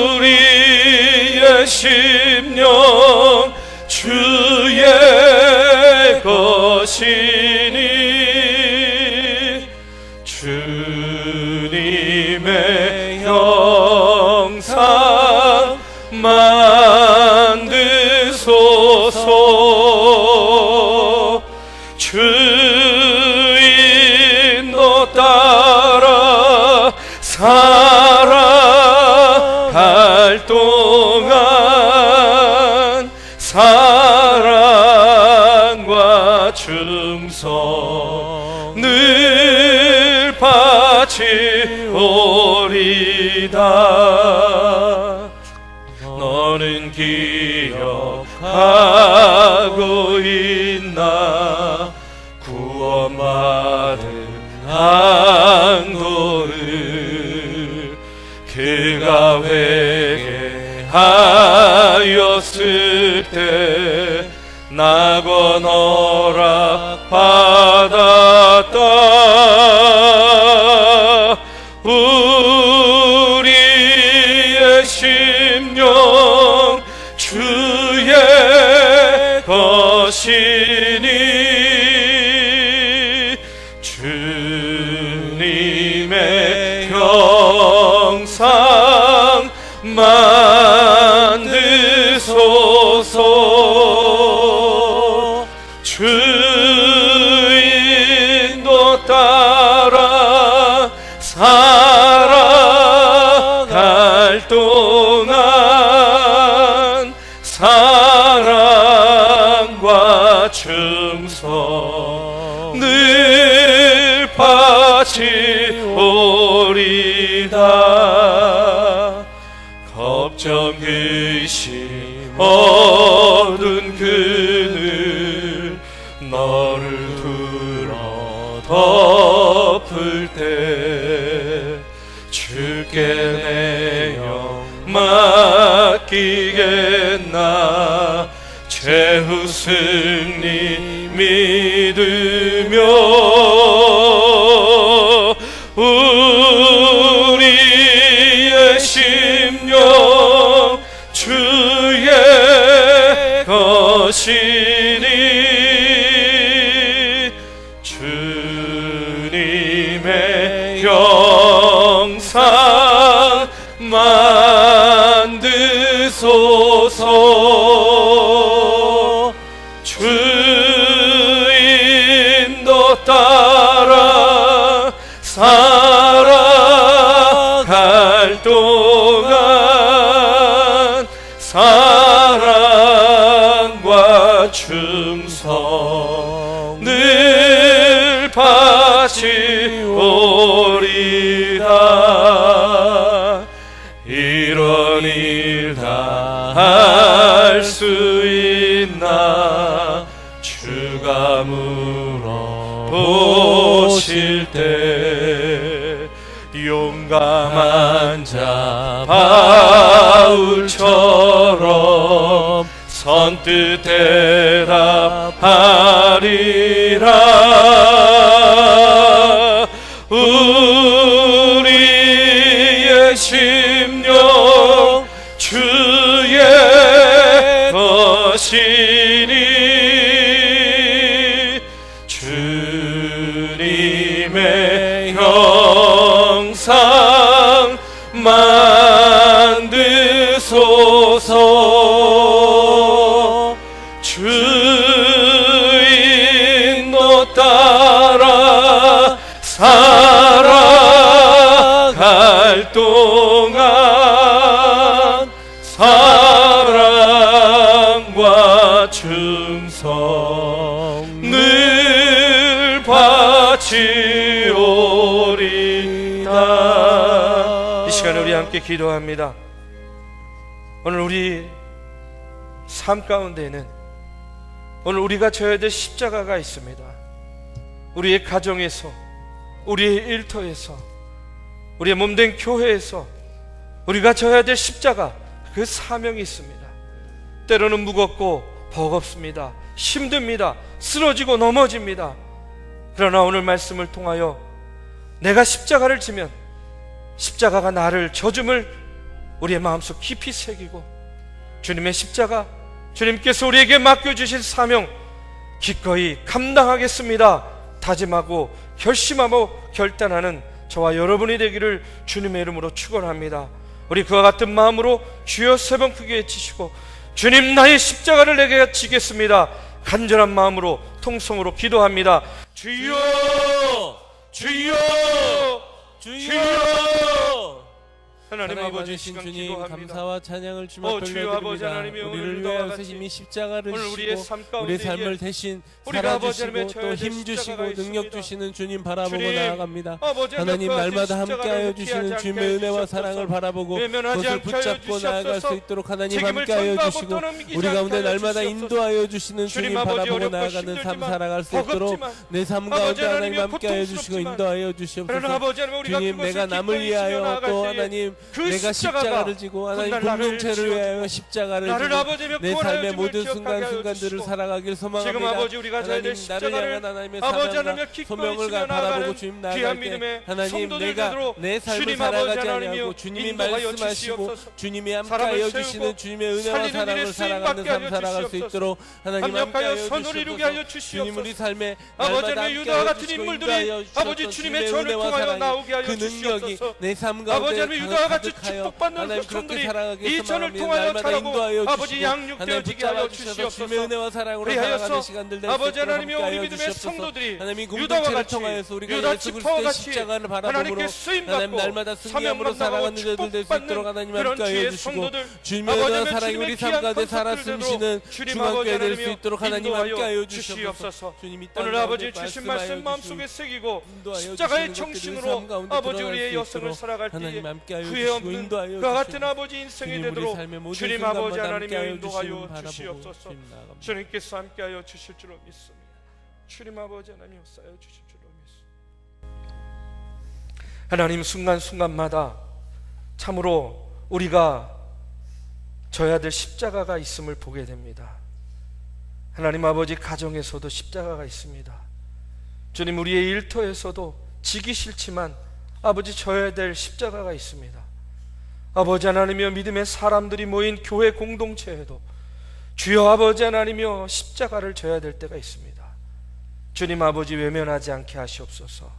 우리의 심령 주의 것이니 주님의 형상 만드소서. 주인도 따라 살아갈 동안 사랑과 충성을 바치오리다. 너는 기억하고 있나? 구원받은 강도를 그가 회개하였을 때 낙원 허락받았다. 우리의 심령 주의 것이니 주님의 형상 만드소서. 주인도 따라 살아갈 동안 사랑과 충성을 바치오리다. 걱정 의심 어두운 그늘 너를 둘러 덮을 때 주께 내 영 맡기겠나? 최후 승리 믿으며 우리의 심령 주의 것이니 주님의 형상 만드소서. 주인도 따라 살아갈 동안 사랑과 충성을 바치오리다. 이런 일 다 할 수 있나? 주가 물어보실 때 용감한 자 바울처럼 선뜻 대답하리라. 우리의 심령 주의 것이니 주님의 형상 만드소서. 주인도 따라 살아갈 동안 사랑과 충성 늘 바치오리다. 이 시간에 우리 함께 기도합니다. 오늘 우리 삶 가운데에는 오늘 우리가 져야 될 십자가가 있습니다. 우리의 가정에서, 우리의 일터에서, 우리의 몸된 교회에서 우리가 져야 될 십자가, 그 사명이 있습니다. 때로는 무겁고 버겁습니다. 힘듭니다. 쓰러지고 넘어집니다. 그러나 오늘 말씀을 통하여 내가 십자가를 지면 십자가가 나를 져줌을 우리의 마음속 깊이 새기고 주님의 십자가, 주님께서 우리에게 맡겨주신 사명 기꺼이 감당하겠습니다 다짐하고 결심하고 결단하는 저와 여러분이 되기를 주님의 이름으로 축원합니다. 우리 그와 같은 마음으로 주여 세 번 크게 외치시고 주님 나의 십자가를 내게 지겠습니다 간절한 마음으로 통성으로 기도합니다. 주여 주여 주여. 하나님 아버지 시간 주님 기도합니다. 감사와 찬양을 주님 앞에 주여 아버지 올려드립니다. 하나님이 우리를 오늘도 위하여 같이 이미 십자가를 오늘 우리의 지시고 삶 가운데 우리 삶을 대신 우리가 아버지 살아주시고 하나님의 또 저의 힘 주시고 십자가가 능력 있습니다. 주시는 주님 바라보고 주님, 나아갑니다. 아버지 하나님 하나님 날마다 십자가를 함께하여 피하지 주시는 않게 주님의 은혜와 해주시옵소서. 사랑을 바라보고 외면하지 그것을 않게 하여 붙잡고 나아갈 주시옵소서. 수 있도록 하나님 책임을 함께하여 전가하고 주시고 떠넘기지 우리 가운데 않게 하여 날마다 주시옵소서. 인도하여 주시는 주님 주님 아버지 바라보고 어렵고 나아가는 삶 힘들지만 살아갈 수 있도록 버겁지만 내 삶 아버지 가운데 하나님 하나님의 함께하여 주시고 고통스럽지만 인도하여 그러나 주시옵소서. 아버지 하나님 우리가 주님 그것을 내가 남을 기꺼이 위하여 지켜나갈 또 때에 하나님 그 내가 십자가가 십자가를 지고 하나님 훗날 나를 공동체를 위하여 지어주고 십자가를 나를 지고 아버지며 내 구원하여 삶의 줌을 모든 기억하게 하여 순간순간들을 주시고 살아가길 소망합니다. 지금 아버지 우리가 져야 될 하나님 나를 십자가를 향한 하나님의 아버지 사랑과 하나님의 기꺼이 소명을 지며 바라보고 나아가는 주님 귀한 나아갈 믿음의 때 하나님 성도들 내가 되도록 내 삶을 주님 아버지 살아가지 하나님이여 아니하고 주님이 인도하여 말씀하시고 주시옵소서. 주님이 사람을 함께하여 세우고 주시는 주님의 은혜와 살리는 사랑을 일에 쓰임 살아가는 받게 삶 하여 살아갈 수 주시옵소서. 있도록 하나님 합력하여 함께하여 선을 이루게 하여 주시옵소서. 주님 우리 주시옵소서. 삶에 아버지 날마다 하나님 유다와 함께하여 같은 주시고 인물들이 인도하여 아버지 주셨던 주님의 주님의 전을 은혜와 통하여 사랑이 나오게 하여 그 능력이 주시옵소서. 내 삶 아버지 가운데 하나님 유다와 같이 가득하여 축복받는 하나님 백성들이 그렇게 살아가길 이 전을 소망합니다. 통하여 날마다 자라고 인도하여 아버지 주시고 하나님 양육되어지게 하여 붙잡아 주셔서 주시옵소서. 주님의 은혜와 사랑으로 그리하여서 살아가는 시간들 될 수 아버지 있도록 하나님이 우리 함께하여 믿음의 주시옵소서. 성도들이 하나님 유다와 공동체를 같이 통하여서 우리가 유다 예수 지파와 그리스도의 같이 십자가를 바라보므로 하나님께 쓰임받고 하나님 날마다 승리함으로 사명 살아가는 만나고 자들 될 수 있도록 하나님 그런 함께하여 주의 주시고 성도들 주님의 아버지 은혜와 하나님 사랑이 주님의 우리 삶 귀한 가운데 살아 컨셉들 숨쉬는 주님 중앙교회 아버지 될 수 하나님이여 있도록 하나님 인도하여 함께하여 주시옵소서. 주시옵소서. 주님이 오늘 땅 아버지 가운데 주신 말씀하여 말씀 마음속에 주시고 새기고 인도하여 십자가의 주시는 것들을 정신으로 삶 가운데 아버지 들어갈 우리의 수 여성을 있도록 살아갈 때에 하나님 함께하여 후회 주시고 없는 인도하여 그와 같은 주시옵소서. 아버지 인생이 주님 우리 되도록 삶의 모든 주님 아버지 순간마다 하나님이여 함께하여 인도하여 주시는 바라보고 주시옵소서. 주님 나아갑니다. 주님께서 함께하여 주실 줄로 믿습니다. 주님 아버지 하나님 쌓여 주실 줄로 믿습니다. 하나님 순간순간마다 참으로 우리가 져야 될 십자가가 있음을 보게 됩니다. 하나님 아버지 가정에서도 십자가가 있습니다. 주님 우리의 일터에서도 지기 싫지만 아버지 져야 될 십자가가 있습니다. 아버지 하나님이여 믿음의 사람들이 모인 교회 공동체에도 주여 아버지 하나님이여 십자가를 져야 될 때가 있습니다. 주님 아버지 외면하지 않게 하시옵소서.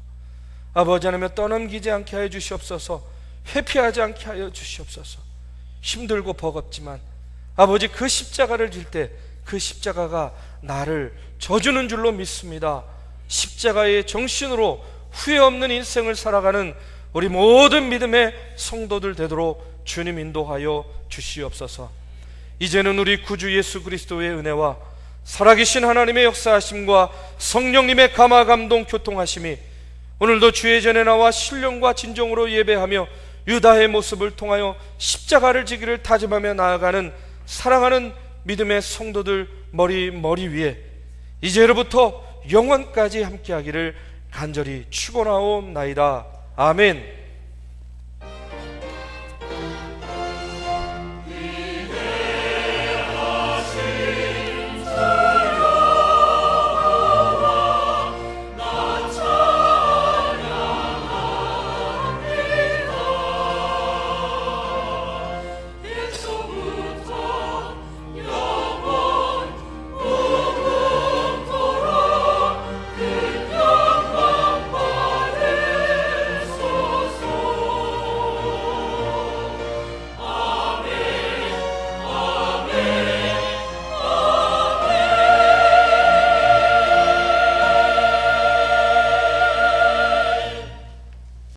아버지 하나님이여 떠넘기지 않게 하여 주시옵소서. 회피하지 않게 하여 주시옵소서. 힘들고 버겁지만 아버지 그 십자가를 질 때 그 십자가가 나를 져주는 줄로 믿습니다. 십자가의 정신으로 후회 없는 인생을 살아가는 우리 모든 믿음의 성도들 되도록 주님 인도하여 주시옵소서. 이제는 우리 구주 예수 그리스도의 은혜와 살아계신 하나님의 역사하심과 성령님의 감화 감동 교통하심이 오늘도 주의 전에 나와 신령과 진정으로 예배하며 유다의 모습을 통하여 십자가를 지기를 다짐하며 나아가는 사랑하는 믿음의 성도들 머리 위에 이제로부터 영원까지 함께하기를 간절히 축원하옵나이다. 아멘.